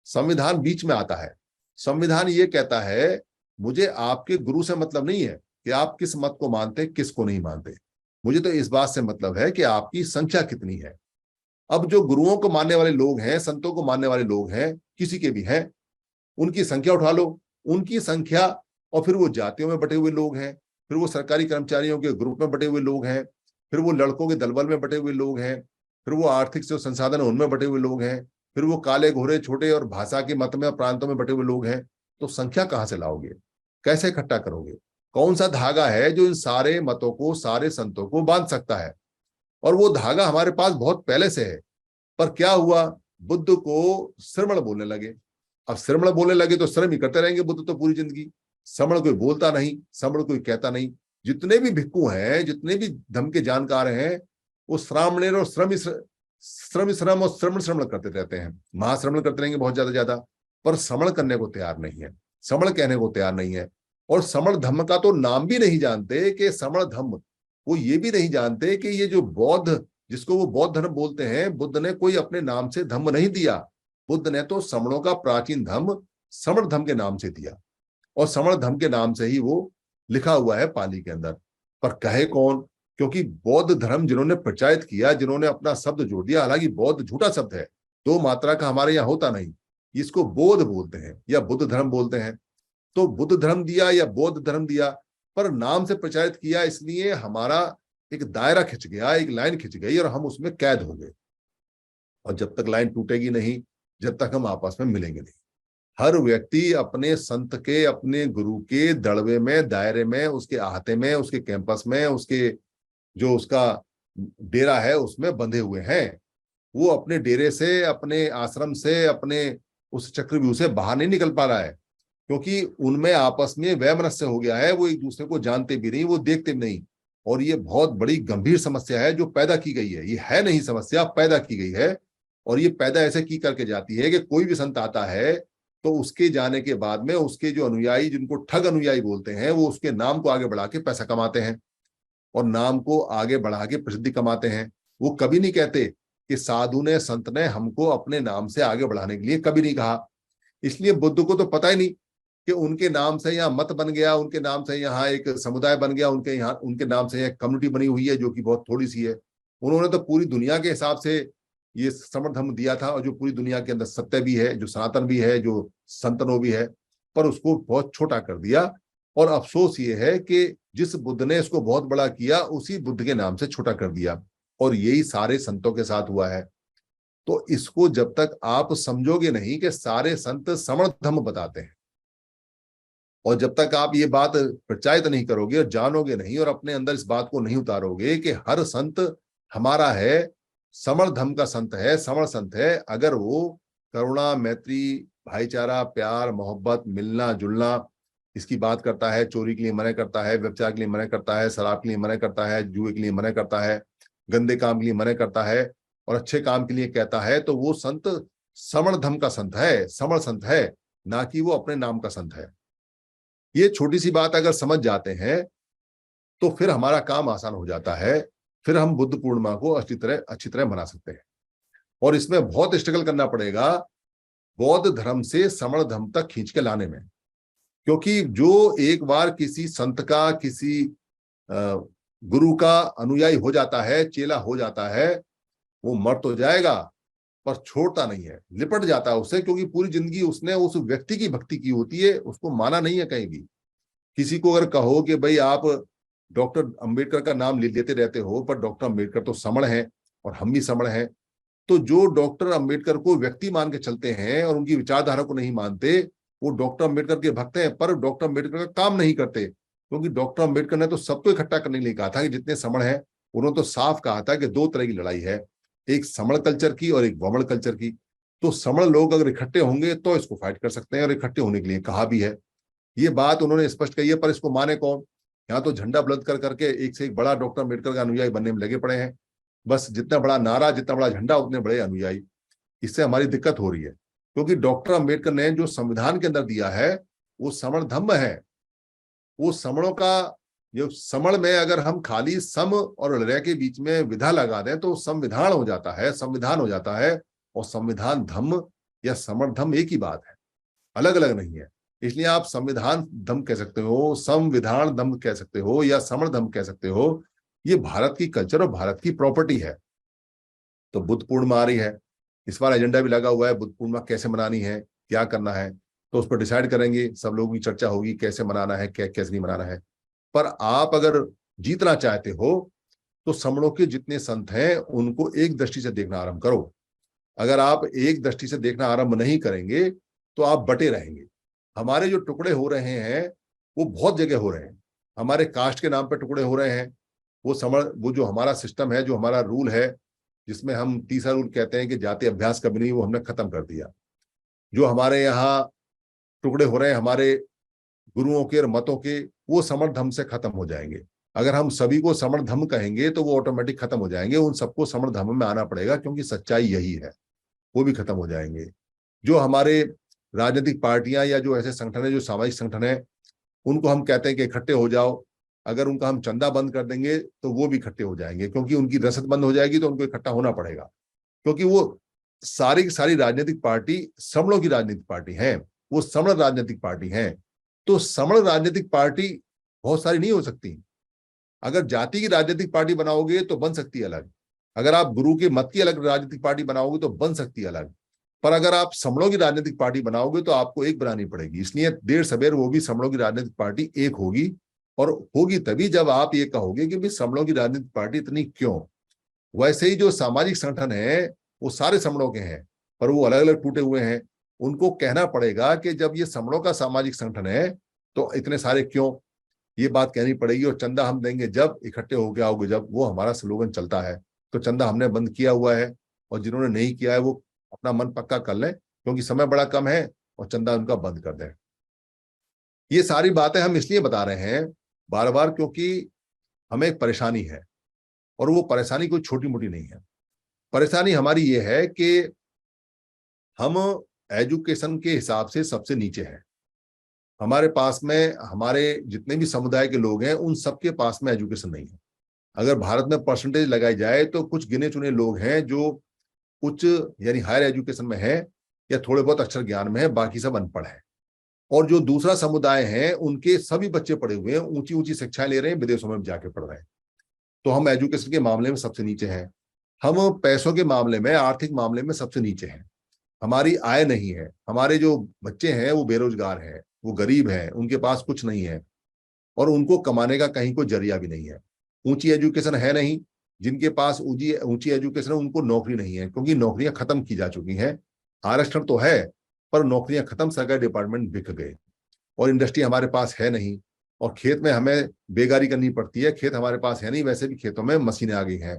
संविधान बीच में आता है। संविधान ये कहता है मुझे आपके गुरु से मतलब नहीं है कि आप किस मत को मानते किसको नहीं मानते, मुझे तो इस बात से मतलब है कि आपकी संख्या कितनी है। अब जो गुरुओं को मानने वाले लोग हैं, संतों को मानने वाले लोग हैं, किसी के भी हैं, उनकी संख्या उठा लो, उनकी संख्या, और फिर वो जातियों में बटे हुए लोग हैं, फिर वो सरकारी कर्मचारियों के ग्रुप में बटे हुए लोग हैं, फिर वो लड़कों के दलबल में बटे हुए लोग हैं, फिर वो आर्थिक जो संसाधन है उनमें बटे हुए लोग हैं, फिर वो काले घोरे छोटे और भाषा के मत में प्रांतों में बटे हुए लोग हैं। तो संख्या कहां से लाओगे? कैसे इकट्ठा करोगे? कौन सा धागा है जो इन सारे मतों को, सारे संतों को बांध सकता है? और वो धागा हमारे पास बहुत पहले से है। पर क्या हुआ? बुद्ध को श्रमण बोलने लगे। अब श्रमण बोलने लगे तो श्रम ही करते रहेंगे बुद्ध तो पूरी जिंदगी। श्रमण कोई बोलता नहीं, श्रमण कोई कहता नहीं। जितने भी भिक्खु हैं, जितने भी धर्म के जानकार हैं, वो श्रामणेर और श्रम और श्रमण करते रहते हैं। महाश्रमण करते रहेंगे बहुत ज्यादा, पर श्रमण करने को तैयार नहीं है, श्रमण कहने को तैयार नहीं है। और श्रमण धर्म का तो नाम भी नहीं जानते कि श्रमण धर्म, वो ये भी नहीं जानते कि ये जो बौद्ध, जिसको वो बौद्ध धर्म बोलते हैं, बुद्ध ने कोई अपने नाम से धर्म नहीं दिया। बुद्ध ने तो श्रमणों का प्राचीन धर्म श्रमण धर्म के नाम से दिया और श्रमण धर्म के नाम से ही वो लिखा हुआ है पाली के अंदर। पर कहे कौन? क्योंकि बौद्ध धर्म जिन्होंने प्रचारित किया, जिन्होंने अपना शब्द जोड़ दिया, हालांकि बौद्ध झूठा शब्द है, दो मात्रा का हमारे यहाँ होता नहीं, इसको बोध बोलते हैं या बुद्ध धर्म बोलते हैं। तो बुद्ध धर्म दिया या बौद्ध धर्म दिया, पर नाम से प्रचारित किया, इसलिए हमारा एक दायरा खिंच गया, एक लाइन खिंच गई और हम उसमें कैद हो गए। और जब तक लाइन टूटेगी नहीं, जब तक हम आपस में मिलेंगे नहीं। हर व्यक्ति अपने संत के, अपने गुरु के दड़वे में, दायरे में, उसके अहाते में, उसके कैंपस में, उसके जो उसका डेरा है उसमें बंधे हुए हैं। वो अपने डेरे से, अपने आश्रम से, अपने उस चक्रव्यूह से बाहर नहीं निकल पा रहा है, क्योंकि उनमें आपस में वैमनस्य हो गया है। वो एक दूसरे को जानते भी नहीं, वो देखते भी नहीं। और ये बहुत बड़ी गंभीर समस्या है जो पैदा की गई है। ये है नहीं समस्या, पैदा की गई है। और ये पैदा ऐसे की करके जाती है कि कोई भी संत आता है तो उसके जाने के बाद में उसके जो अनुयायी, जिनको ठग अनुयायी बोलते हैं, वो उसके नाम को आगे बढ़ा के पैसा कमाते हैं और नाम को आगे बढ़ा के प्रसिद्धि कमाते हैं। वो कभी नहीं कहते कि साधु ने, संत ने हमको अपने नाम से आगे बढ़ाने के लिए, कभी नहीं कहा। इसलिए बुद्ध को तो पता ही नहीं कि उनके नाम से यहाँ मत बन गया, उनके नाम से यहाँ एक समुदाय बन गया, उनके नाम से एक कम्युनिटी बनी हुई है जो कि बहुत थोड़ी सी है। उन्होंने तो पूरी दुनिया के हिसाब से ये समण धम्म दिया था, और जो पूरी दुनिया के अंदर सत्य भी है, जो सनातन भी है, जो संतनो भी है, पर उसको बहुत छोटा कर दिया। और अफसोस ये है कि जिस बुद्ध ने इसको बहुत बड़ा किया, उसी बुद्ध के नाम से छोटा कर दिया। और यही सारे संतों के साथ हुआ है। तो इसको जब तक आप समझोगे नहीं कि सारे संत समण धम्म बताते हैं, और जब तक आप ये बात प्रचारित नहीं करोगे और जानोगे नहीं और अपने अंदर इस बात को नहीं उतारोगे कि हर संत हमारा है, समण धम्म का संत है, समण संत है, अगर वो करुणा, मैत्री, भाईचारा, प्यार, मोहब्बत, मिलना जुलना, इसकी बात करता है, चोरी के लिए मना करता है, व्यभिचार के लिए मना करता है, शराब के लिए मना करता है, जुए के लिए मना करता है, गंदे काम के लिए मना करता है, और अच्छे काम के लिए कहता है, तो वो संत समण धम्म का संत है, समण संत है, ना कि वो अपने नाम का संत है। ये छोटी सी बात अगर समझ जाते हैं तो फिर हमारा काम आसान हो जाता है। फिर हम बुद्ध पूर्णिमा को अच्छी तरह मना सकते हैं। और इसमें बहुत स्ट्रगल करना पड़ेगा बौद्ध धर्म से समण धर्म तक खींच के लाने में, क्योंकि जो एक बार किसी संत का, किसी गुरु का अनुयायी हो जाता है, चेला हो जाता है, वो मर तो जाएगा पर छोड़ता नहीं है, लिपट जाता है उससे, क्योंकि पूरी जिंदगी उसने उस व्यक्ति की भक्ति की होती है, उसको माना नहीं है कहीं भी। किसी को अगर कहो कि भाई आप डॉक्टर अंबेडकर का नाम लेते रहते हो, पर डॉक्टर अंबेडकर तो समण है और हम भी समण हैं, तो जो डॉक्टर अंबेडकर को व्यक्ति मान के चलते हैं और उनकी विचारधारा को नहीं मानते, वो डॉक्टर अंबेडकर के भक्त हैं, पर डॉक्टर अंबेडकर का काम नहीं करते। क्योंकि डॉक्टर अंबेडकर ने तो सबको इकट्ठा करने के लिए कहा था कि जितने समण हैं, उन्होंने तो साफ कहा था कि दो तरह की लड़ाई है, एक समण कल्चर की और एक वमण कल्चर की। तो समण लोग अगर इकट्ठे होंगे तो इसको फाइट कर सकते हैं, और इकट्ठे होने के लिए कहा भी है। ये बात उन्होंने स्पष्ट कही है, पर इसको माने कौन? यहाँ तो झंडा बुलंद कर करके एक से एक बड़ा डॉक्टर अंबेडकर का अनुयायी बनने में लगे पड़े हैं। बस जितना बड़ा नारा, जितना बड़ा झंडा, उतने बड़े अनुयायी। इससे हमारी दिक्कत हो रही है, क्योंकि डॉक्टर अंबेडकर ने जो संविधान के अंदर दिया है वो समण धम्म है। वो समणों का, जो समण में अगर हम खाली सम और रे के बीच में विधा लगा दें तो संविधान हो जाता है, संविधान हो जाता है। और संविधान धम्म या समण धम्म एक ही बात है, अलग अलग नहीं है। इसलिए आप संविधान धम्म कह सकते हो, संविधान धम्म कह सकते हो, या समण धम्म कह सकते हो। ये भारत की कल्चर और भारत की प्रॉपर्टी है। तो बुद्ध पूर्णिमा आ रही है, इस बार एजेंडा भी लगा हुआ है, बुद्ध पूर्णिमा कैसे मनानी है, क्या करना है, तो उस पर डिसाइड करेंगे। सब लोगों की चर्चा होगी कैसे मनाना है, क्या कैसे नहीं मनाना है। पर आप अगर जीतना चाहते हो तो समणों के जितने संत हैं उनको एक दृष्टि से देखना आरंभ करो। अगर आप एक दृष्टि से देखना आरंभ नहीं करेंगे तो आप बटे रहेंगे। हमारे जो टुकड़े हो रहे हैं वो बहुत जगह हो रहे हैं। हमारे कास्ट के नाम पे टुकड़े हो रहे हैं। वो जो हमारा सिस्टम है, जो हमारा रूल है, जिसमें हम तीसरा रूल कहते हैं कि जाति अभ्यास कभी नहीं, वो हमने खत्म कर दिया। जो हमारे यहाँ टुकड़े हो रहे हैं हमारे गुरुओं के और मतों के, वो समण धम्म से खत्म हो जाएंगे। अगर हम सभी को समण धम्म कहेंगे तो वो ऑटोमेटिक खत्म हो जाएंगे। उन सबको समण धम्म में आना पड़ेगा, क्योंकि सच्चाई यही है। वो भी खत्म हो जाएंगे। जो हमारे राजनीतिक पार्टियां या जो ऐसे संगठन है, जो सामाजिक संगठन है, उनको हम कहते हैं कि इकट्ठे हो जाओ, अगर उनका हम चंदा बंद कर देंगे तो वो भी इकट्ठे हो जाएंगे, क्योंकि उनकी रसद बंद हो जाएगी तो उनको इकट्ठा होना पड़ेगा। क्योंकि वो सारी की सारी राजनीतिक पार्टी समणों की राजनीतिक पार्टी है, वो समण राजनीतिक पार्टी है। तो समण राजनीतिक पार्टी बहुत सारी नहीं हो सकती। अगर जाति की राजनीतिक पार्टी बनाओगे तो बन सकती है अलग, अगर आप गुरु के मत की अलग राजनीतिक पार्टी बनाओगे तो बन सकती है अलग, पर अगर आप समणों की राजनीतिक पार्टी बनाओगे तो आपको एक बनानी पड़ेगी। इसलिए देर सवेर वो भी समणों की राजनीतिक पार्टी एक होगी, और होगी तभी जब आप ये कहोगे कि भाई समणों की राजनीतिक पार्टी इतनी क्यों। वैसे ही जो सामाजिक संगठन है वो सारे समणों के हैं, पर वो अलग अलग टूटे हुए हैं। उनको कहना पड़ेगा कि जब ये समणों का सामाजिक संगठन है तो इतने सारे क्यों, ये बात कहनी पड़ेगी। और चंदा हम देंगे जब, इकट्ठे होके आओगे जब, वो हमारा स्लोगन चलता है। तो चंदा हमने बंद किया हुआ है, और जिन्होंने नहीं किया है वो अपना मन पक्का कर लें, क्योंकि समय बड़ा कम है, और चंदा उनका बंद कर दें। ये सारी बातें हम इसलिए बता रहे हैं बार बार, क्योंकि हमें एक परेशानी है, और वो परेशानी कोई छोटी मोटी नहीं है। परेशानी हमारी ये है कि हम एजुकेशन के हिसाब से सबसे नीचे हैं। हमारे पास में, हमारे जितने भी समुदाय के लोग हैं उन सबके पास में एजुकेशन नहीं है। अगर भारत में परसेंटेज लगाई जाए तो कुछ गिने चुने लोग हैं जो उच्च यानी हायर एजुकेशन में है, या थोड़े बहुत अक्षर ज्ञान में है, बाकी सब अनपढ़ है। और जो दूसरा समुदाय है उनके सभी बच्चे पढ़े हुए हैं, ऊंची ऊंची शिक्षाएं ले रहे हैं, विदेशों में जाके पढ़ रहे हैं। तो हम एजुकेशन के मामले में सबसे नीचे हैं। हम पैसों के मामले में, आर्थिक मामले में सबसे नीचे हैं। हमारी आय नहीं है, हमारे जो बच्चे हैं वो बेरोजगार हैं, वो गरीब हैं, उनके पास कुछ नहीं है और उनको कमाने का कहीं कोई जरिया भी नहीं है। ऊंची एजुकेशन है नहीं, जिनके पास ऊंची ऊंची एजुकेशन है उनको नौकरी नहीं है, क्योंकि नौकरियां खत्म की जा चुकी हैं। आरक्षण तो है पर नौकरियां खत्म, सरकारी डिपार्टमेंट बिक गए और इंडस्ट्री हमारे पास है नहीं। और खेत में हमें बेगारी करनी पड़ती है, खेत हमारे पास है नहीं, वैसे भी खेतों में मशीनें आ गई हैं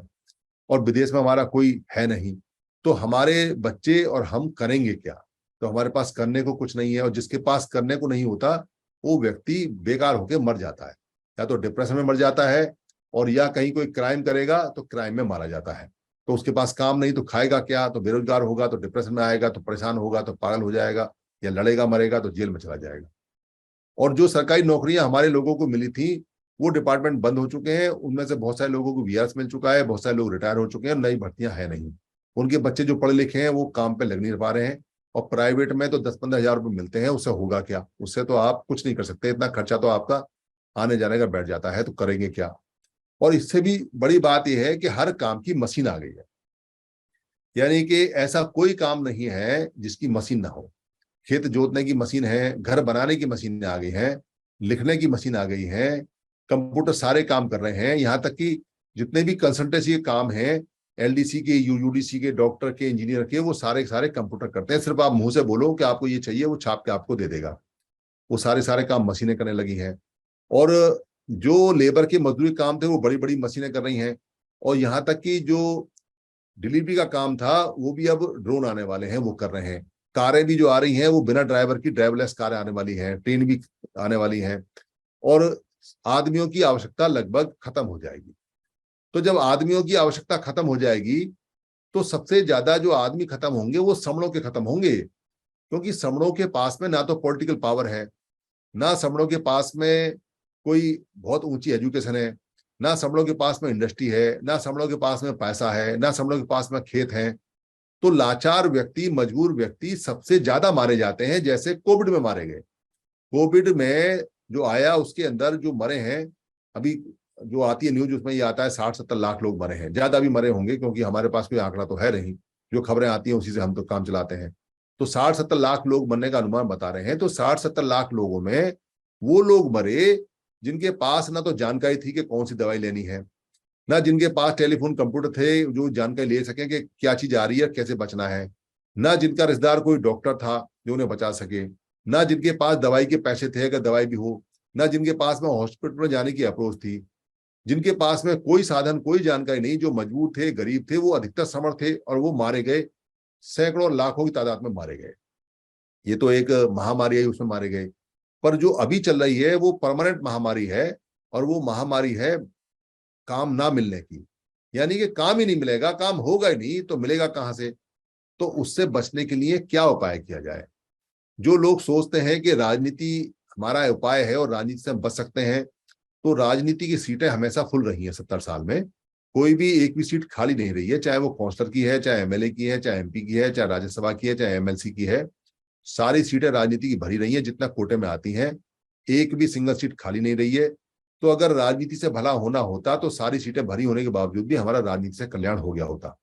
और विदेश में हमारा कोई है नहीं। तो हमारे बच्चे और हम करेंगे क्या? तो हमारे पास करने को कुछ नहीं है, और जिसके पास करने को नहीं होता वो व्यक्ति बेकार होकर मर जाता है, या तो डिप्रेशन में मर जाता है और या कहीं कोई क्राइम करेगा तो क्राइम में मारा जाता है। तो उसके पास काम नहीं तो खाएगा क्या? तो बेरोजगार होगा तो डिप्रेशन में आएगा, तो परेशान होगा तो पागल हो जाएगा, या लड़ेगा मरेगा तो जेल में चला जाएगा। और जो सरकारी नौकरियां हमारे लोगों को मिली थी वो डिपार्टमेंट बंद हो चुके हैं, उनमें से बहुत सारे लोगों को वीआरएस मिल चुका है, बहुत सारे लोग रिटायर हो चुके हैं, नई भर्तियां है नहीं। उनके बच्चे जो पढ़े लिखे हैं वो काम पे लग नहीं पा रहे हैं। और प्राइवेट में तो 10-15 हजार रुपये मिलते हैं, उससे होगा क्या? उससे तो आप कुछ नहीं कर सकते, इतना खर्चा तो आपका आने जाने का बैठ जाता है, तो करेंगे क्या? और इससे भी बड़ी बात यह है कि हर काम की मशीन आ गई है, यानी कि ऐसा कोई काम नहीं है जिसकी मशीन ना हो। खेत जोतने की मशीन है, घर बनाने की मशीन आ गई है, लिखने की मशीन आ गई है, कंप्यूटर सारे काम कर रहे हैं। यहाँ तक कि जितने भी कंसल्टेंसी के काम हैं, एलडीसी के, यूडीसी के, डॉक्टर के, इंजीनियर के, वो सारे सारे कंप्यूटर करते हैं। सिर्फ आप मुंह से बोलो कि आपको ये चाहिए, वो छाप के आपको दे देगा। वो सारे सारे काम मशीनें करने लगी हैं। और जो लेबर के मजदूरी काम थे वो बड़ी बड़ी मशीनें कर रही हैं। और यहाँ तक कि जो डिलीवरी का काम था वो भी अब ड्रोन आने वाले हैं, वो कर रहे हैं। कारें भी जो आ रही हैं वो बिना ड्राइवर की ड्राइवरलेस कारें आने वाली हैं, ट्रेन भी आने वाली हैं। और आदमियों की आवश्यकता लगभग खत्म हो जाएगी। तो जब आदमियों की आवश्यकता खत्म हो जाएगी तो सबसे ज्यादा जो आदमी खत्म होंगे वो समणों के खत्म होंगे, क्योंकि समणों के पास में ना तो पॉलिटिकल पावर है, ना समणों के पास में कोई बहुत ऊंची एजुकेशन है, ना समणों के पास में इंडस्ट्री है, ना समणों के पास में पैसा है, ना समणों के पास में खेत है। तो लाचार व्यक्ति, मजबूर व्यक्ति सबसे ज्यादा मारे जाते हैं, जैसे कोविड में मारे गए। कोविड में जो आया उसके अंदर जो मरे हैं, अभी जो आती है न्यूज उसमें ये आता है 60-70 लाख लोग मरे हैं। ज्यादा भी मरे होंगे क्योंकि हमारे पास कोई आंकड़ा तो है नहीं, जो खबरें आती हैं उसी से हम तो काम चलाते हैं। तो 60-70 लाख लोग मरने का अनुमान बता रहे हैं। तो 60-70 लाख लोगों में वो लोग मरे जिनके पास ना तो जानकारी थी कि कौन सी दवाई लेनी है, ना जिनके पास टेलीफोन कंप्यूटर थे जो जानकारी ले सकें कि क्या चीज आ रही है, कैसे बचना है, ना जिनका रिश्तेदार कोई डॉक्टर था जो उन्हें बचा सके, ना जिनके पास दवाई के पैसे थे अगर दवाई भी हो, ना जिनके पास में हॉस्पिटल में जाने की अप्रोच थी, जिनके पास में कोई साधन, कोई जानकारी नहीं, जो मजबूर थे, गरीब थे, वो अधिकतर समर्थ थे और वो मारे गए। सैकड़ों लाखों की तादाद में मारे गए। ये तो एक महामारी है, उसमें मारे गए। पर जो अभी चल रही है वो परमानेंट महामारी है, और वो महामारी है काम ना मिलने की। यानी कि काम ही नहीं मिलेगा, काम होगा ही नहीं तो मिलेगा कहां से? तो उससे बचने के लिए क्या उपाय किया जाए? जो लोग सोचते हैं कि राजनीति हमारा उपाय है और राजनीति से हम बच सकते हैं, तो राजनीति की सीटें हमेशा फुल रही हैं 70 साल में। कोई भी एक भी सीट खाली नहीं रही है, चाहे वो काउंसलर की है, चाहे एमएलए की है, चाहे एमपी की है, चाहे राज्यसभा की है, चाहे एमएलसी की है। सारी सीटें राजनीति की भरी रही हैं जितना कोटे में आती हैं। एक भी सिंगल सीट खाली नहीं रही है। तो अगर राजनीति से भला होना होता तो सारी सीटें भरी होने के बावजूद भी हमारा राजनीति से कल्याण हो गया होता।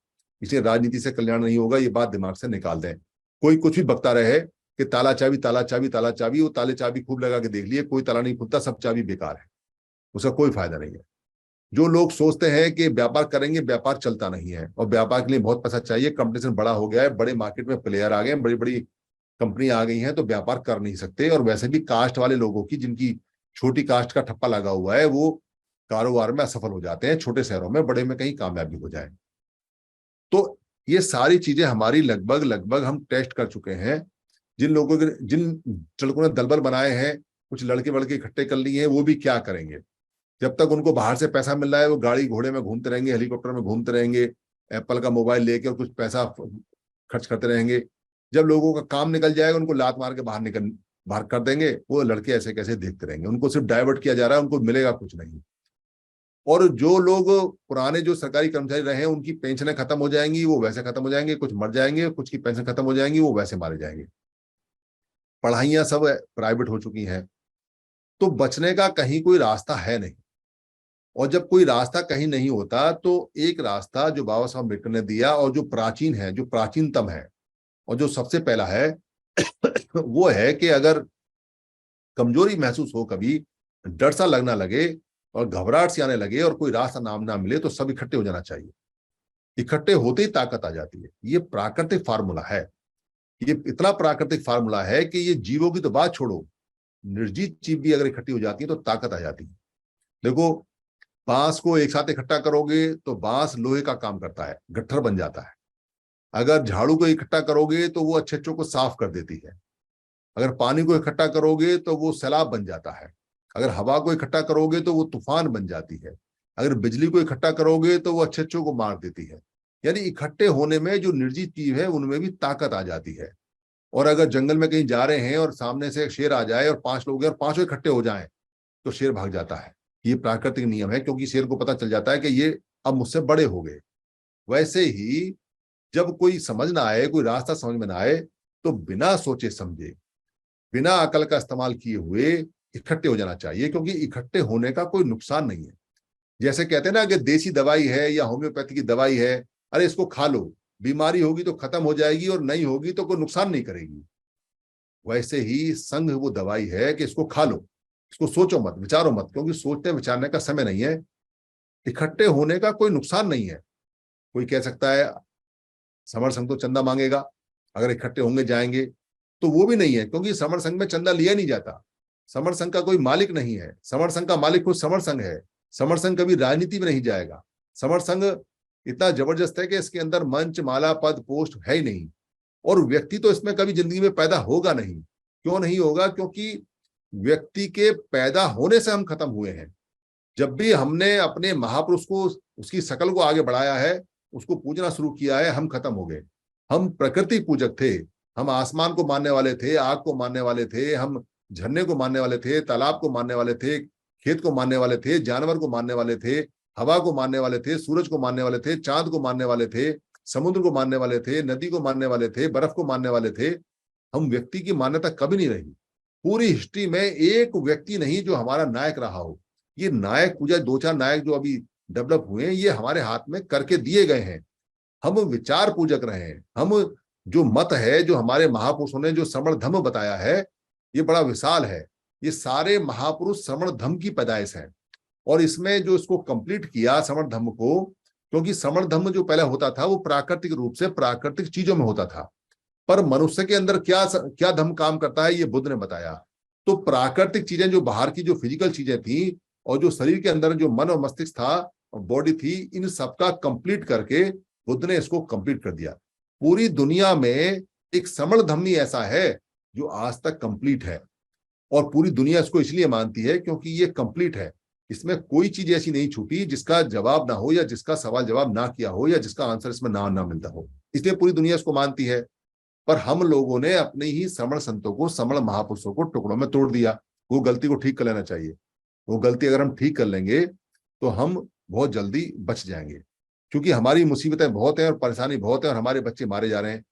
इसलिए राजनीति से कल्याण नहीं होगा, ये बात दिमाग से निकाल दें। कोई कुछ भी बकता रहे कि ताला चाबी ताला चाबी ताला चाबी, वो ताले चाबी खूब लगा के देख लिए, कोई ताला नहीं खुलता, सब चाबी बेकार है, उसका कोई फायदा नहीं है। जो लोग सोचते हैं कि व्यापार करेंगे, व्यापार चलता नहीं है, और व्यापार के लिए बहुत पैसा चाहिए, कंपटीशन बड़ा हो गया है, बड़े मार्केट में प्लेयर आ गए हैं, बड़ी बड़ी कंपनी आ गई हैं, तो व्यापार कर नहीं सकते। और वैसे भी कास्ट वाले लोगों की, जिनकी छोटी कास्ट का ठप्पा लगा हुआ है, वो कारोबार में असफल हो जाते हैं, छोटे शहरों में, बड़े में कहीं कामयाबी हो जाए। तो ये सारी चीजें हमारी लगभग लगभग हम टेस्ट कर चुके हैं। जिन लड़कों ने दलबल बनाए हैं, कुछ लड़के वड़के इकट्ठे कर लिए हैं, वो भी क्या करेंगे? जब तक उनको बाहर से पैसा मिल रहा है वो गाड़ी घोड़े में घूमते रहेंगे, हेलीकॉप्टर में घूमते रहेंगे, एप्पल का मोबाइल लेके और कुछ पैसा खर्च करते रहेंगे। जब लोगों का काम निकल जाएगा उनको लात मार के बाहर कर देंगे। वो लड़के ऐसे कैसे देखते रहेंगे, उनको सिर्फ डाइवर्ट किया जा रहा है, उनको मिलेगा कुछ नहीं। और जो लोग पुराने जो सरकारी कर्मचारी रहे हैं उनकी पेंशनें खत्म हो जाएंगी, वो वैसे खत्म हो जाएंगे, कुछ मर जाएंगे, कुछ की पेंशन खत्म हो जाएंगी, वो वैसे मारे जाएंगे। पढ़ाइयां सब प्राइवेट हो चुकी हैं, तो बचने का कहीं कोई रास्ता है नहीं। और जब कोई रास्ता कहीं नहीं होता तो एक रास्ता जो बाबा साहब अम्बेडकर ने दिया और जो प्राचीन है, जो प्राचीनतम है और जो सबसे पहला है वो है कि अगर कमजोरी महसूस हो, कभी डर सा लगना लगे और घबराहट सी आने लगे और कोई रास्ता नाम ना मिले, तो सब इकट्ठे हो जाना चाहिए। इकट्ठे होते ही ताकत आ जाती है। ये प्राकृतिक फार्मूला है। ये इतना प्राकृतिक फार्मूला है कि ये जीवों की तो बात छोड़ो, निर्जीव चीज भी अगर इकट्ठी हो जाती है तो ताकत आ जाती है। देखो, बांस को एक साथ इकट्ठा करोगे तो बांस लोहे का काम करता है, गट्ठर बन जाता है। अगर झाड़ू को इकट्ठा करोगे तो वो अच्छे अच्छों को साफ कर देती है। अगर पानी को इकट्ठा करोगे तो वो सैलाब बन जाता है। अगर हवा को इकट्ठा करोगे तो वो तूफान बन जाती है। अगर बिजली को इकट्ठा करोगे तो वो अच्छे अच्छों को मार देती है। यानी इकट्ठे होने में जो निर्जीव चीज है उनमें भी ताकत आ जाती है। और अगर जंगल में कहीं जा रहे हैं और सामने से एक शेर आ जाए और 5 लोग हैं और पांचों इकट्ठे हो जाएं, तो शेर भाग जाता है। ये प्राकृतिक नियम है, क्योंकि शेर को पता चल जाता है कि ये अब मुझसे बड़े हो गए। वैसे ही जब कोई समझ ना आए, कोई रास्ता समझ में ना आए, तो बिना सोचे समझे, बिना अकल का इस्तेमाल किए हुए इकट्ठे हो जाना चाहिए, क्योंकि इकट्ठे होने का कोई नुकसान नहीं है। जैसे कहते हैं ना कि देसी दवाई है या होम्योपैथी की दवाई है, अरे इसको खा लो, बीमारी होगी तो खत्म हो जाएगी और नहीं होगी तो कोई नुकसान नहीं करेगी। वैसे ही संघ वो दवाई है कि इसको खा लो, इसको सोचो मत, विचारो मत, क्योंकि सोचने विचारने का समय नहीं है। इकट्ठे होने का कोई नुकसान नहीं है। कोई कह सकता है समर संघ तो चंदा मांगेगा, अगर इकट्ठे होंगे जाएंगे, तो वो भी नहीं है, क्योंकि समर संघ में चंदा लिया नहीं जाता। समर संघ का कोई मालिक नहीं है। समर संघ का मालिक खुद समर संघ है। समर संघ कभी राजनीति में नहीं जाएगा। समर संघ इतना जबरदस्त है कि इसके अंदर मंच, माला, पद, पोस्ट है ही नहीं। और व्यक्ति तो इसमें कभी जिंदगी में पैदा होगा नहीं। क्यों नहीं होगा? क्योंकि व्यक्ति के पैदा होने से हम खत्म हुए हैं। जब भी हमने अपने महापुरुष को, उसकी शकल को आगे बढ़ाया है, उसको पूजना शुरू किया है, हम खत्म हो गए। हम प्रकृति पूजक थे। हम आसमान को मानने वाले थे, आग को मानने वाले थे, हम झरने को मानने वाले थे, तालाब को मानने वाले थे, खेत को मानने वाले थे, जानवर को मानने वाले थे, हवा को मानने वाले थे, सूरज को मानने वाले थे, चांद को मानने वाले थे, समुद्र को मानने वाले थे, नदी को मानने वाले थे, बर्फ को मानने वाले थे। हम व्यक्ति की मान्यता कभी नहीं रही। पूरी हिस्ट्री में एक व्यक्ति नहीं जो हमारा नायक रहा हो। ये नायक पूजा, 2-4 नायक जो अभी डेवलप हुए हैं, ये हमारे हाथ में करके दिए गए हैं। हम विचार पूजक रहे हैं। हम जो मत है, जो हमारे महापुरुषों ने जो श्रमण धम्म बताया है, ये बड़ा विशाल है। ये सारे महापुरुष श्रमण धम्म की पैदाइश है। और इसमें जो इसको कंप्लीट किया श्रमण धम्म को, क्योंकि श्रमण धम्म जो पहले होता था वो प्राकृतिक रूप से प्राकृतिक चीजों में होता था, पर मनुष्य के अंदर क्या क्या धम्म काम करता है ये बुद्ध ने बताया। तो प्राकृतिक चीजें, जो बाहर की जो फिजिकल चीजें थी और जो शरीर के अंदर जो मन और मस्तिष्क था, बॉडी थी, इन सबका कंप्लीट करके बुद्ध ने इसको कंप्लीट कर दिया। पूरी दुनिया में एक श्रमण धम्म ही ऐसा है जो आज तक कंप्लीट है। और पूरी दुनिया इसको इसलिए मानती है क्योंकि ये कंप्लीट है। इसमें कोई चीज ऐसी नहीं छूटी जिसका जवाब ना हो, या जिसका सवाल जवाब ना किया हो, या जिसका आंसर इसमें ना मिलता हो। इसलिए पूरी दुनिया इसको मानती है। पर हम लोगों ने अपने ही श्रमण संतों को, श्रमण महापुरुषों को टुकड़ों में तोड़ दिया। वो गलती को ठीक कर लेना चाहिए। वो गलती अगर हम ठीक कर लेंगे तो हम बहुत जल्दी बच जाएंगे, क्योंकि हमारी मुसीबतें बहुत हैं और परेशानी बहुत है और हमारे बच्चे मारे जा रहे हैं।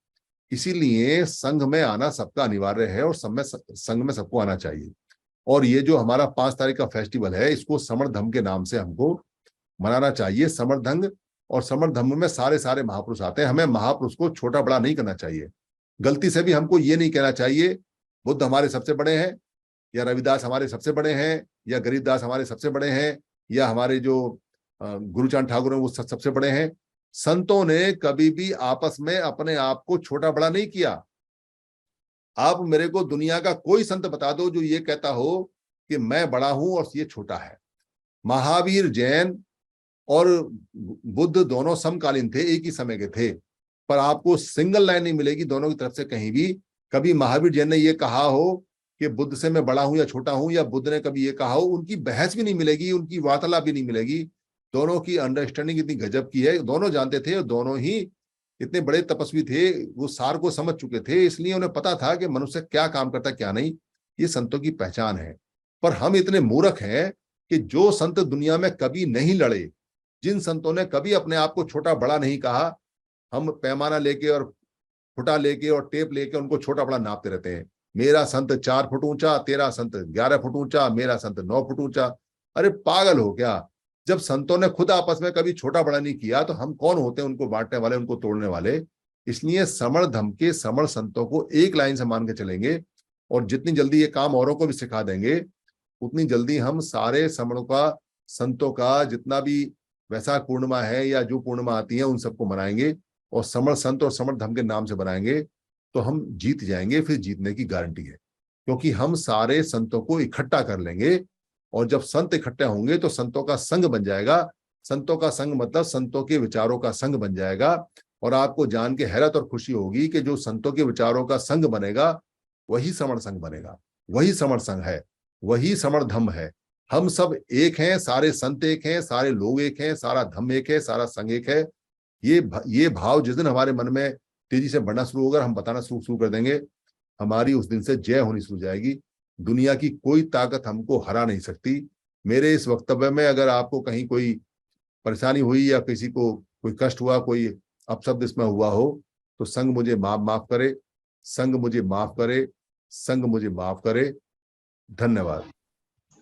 इसीलिए संघ में आना सबका अनिवार्य है और संघ में सबको आना चाहिए। और ये जो हमारा 5 तारीख का फेस्टिवल है, इसको समर धम्म के नाम से हमको मनाना चाहिए। समर धम्म, और समर धम्म में सारे सारे महापुरुष आते हैं। हमें महापुरुष को छोटा बड़ा नहीं करना चाहिए। गलती से भी हमको ये नहीं कहना चाहिए बुद्ध हमारे सबसे बड़े हैं, या रविदास हमारे सबसे बड़े हैं, या गरीबदास हमारे सबसे बड़े हैं, या हमारे जो गुरुचांद ठाकुर हैं वो सबसे बड़े हैं। संतों ने कभी भी आपस में अपने आप को छोटा बड़ा नहीं किया। आप मेरे को दुनिया का कोई संत बता दो जो ये कहता हो कि मैं बड़ा हूं और ये छोटा है। महावीर जैन और बुद्ध दोनों समकालीन थे, एक ही समय के थे, पर आपको सिंगल लाइन नहीं मिलेगी दोनों की तरफ से कहीं भी कभी महावीर जैन ने ये कहा हो कि बुद्ध से मैं बड़ा हूं या छोटा हूं, या बुद्ध ने कभी ये कहा हो। उनकी बहस भी नहीं मिलेगी, उनकी वार्तालाप भी नहीं मिलेगी। दोनों की अंडरस्टैंडिंग इतनी गजब की है, दोनों जानते थे और दोनों ही इतने बड़े तपस्वी थे, वो सार को समझ चुके थे, इसलिए उन्हें पता था कि मनुष्य क्या काम करता क्या नहीं। ये संतों की पहचान है। पर हम इतने मूर्ख हैं कि जो संत दुनिया में कभी नहीं लड़े, जिन संतों ने कभी अपने आप को छोटा बड़ा नहीं कहा, हम पैमाना लेके और फुटा लेके और टेप लेके उनको छोटा बड़ा नापते रहते हैं। मेरा संत 4 फुट ऊंचा, तेरा संत 11 फुट ऊंचा, मेरा संत 9 फुट ऊंचा। अरे पागल हो क्या? जब संतों ने खुद आपस में कभी छोटा बड़ा नहीं किया तो हम कौन होते हैं उनको बांटने वाले, उनको तोड़ने वाले? इसलिए समण धम के समण संतों को एक लाइन से मान के चलेंगे, और जितनी जल्दी ये काम औरों को भी सिखा देंगे, उतनी जल्दी हम सारे समणों का, संतों का जितना भी वैशाख पूर्णिमा है या जो पूर्णिमा आती है उन सबको मनाएंगे और समण संत और समण धम के नाम से बनाएंगे, तो हम जीत जाएंगे। फिर जीतने की गारंटी है, क्योंकि हम सारे संतों को इकट्ठा कर लेंगे, और जब संत इकट्ठे होंगे तो संतों का संघ बन जाएगा। संतों का संघ मतलब संतों के विचारों का संघ बन जाएगा। और आपको जान के हैरत और खुशी होगी कि जो संतों के विचारों का संघ बनेगा वही समण संघ बनेगा, वही समण संघ है, वही समण धम है। हम सब एक हैं, सारे संत एक हैं, सारे लोग एक हैं, सारा धम एक है, सारा संघ एक है। ये भाव जिस दिन हमारे मन में तेजी से बढ़ना शुरू होगा, हम बताना शुरू कर देंगे, हमारी उस दिन से जय होनी शुरू हो जाएगी। दुनिया की कोई ताकत हमको हरा नहीं सकती। मेरे इस वक्तव्य में अगर आपको कहीं कोई परेशानी हुई या किसी को कोई कष्ट हुआ, कोई अपशब्द इसमें हुआ हो, तो संघ मुझे माफ करे, संघ मुझे माफ करे, संघ मुझे माफ करे। धन्यवाद।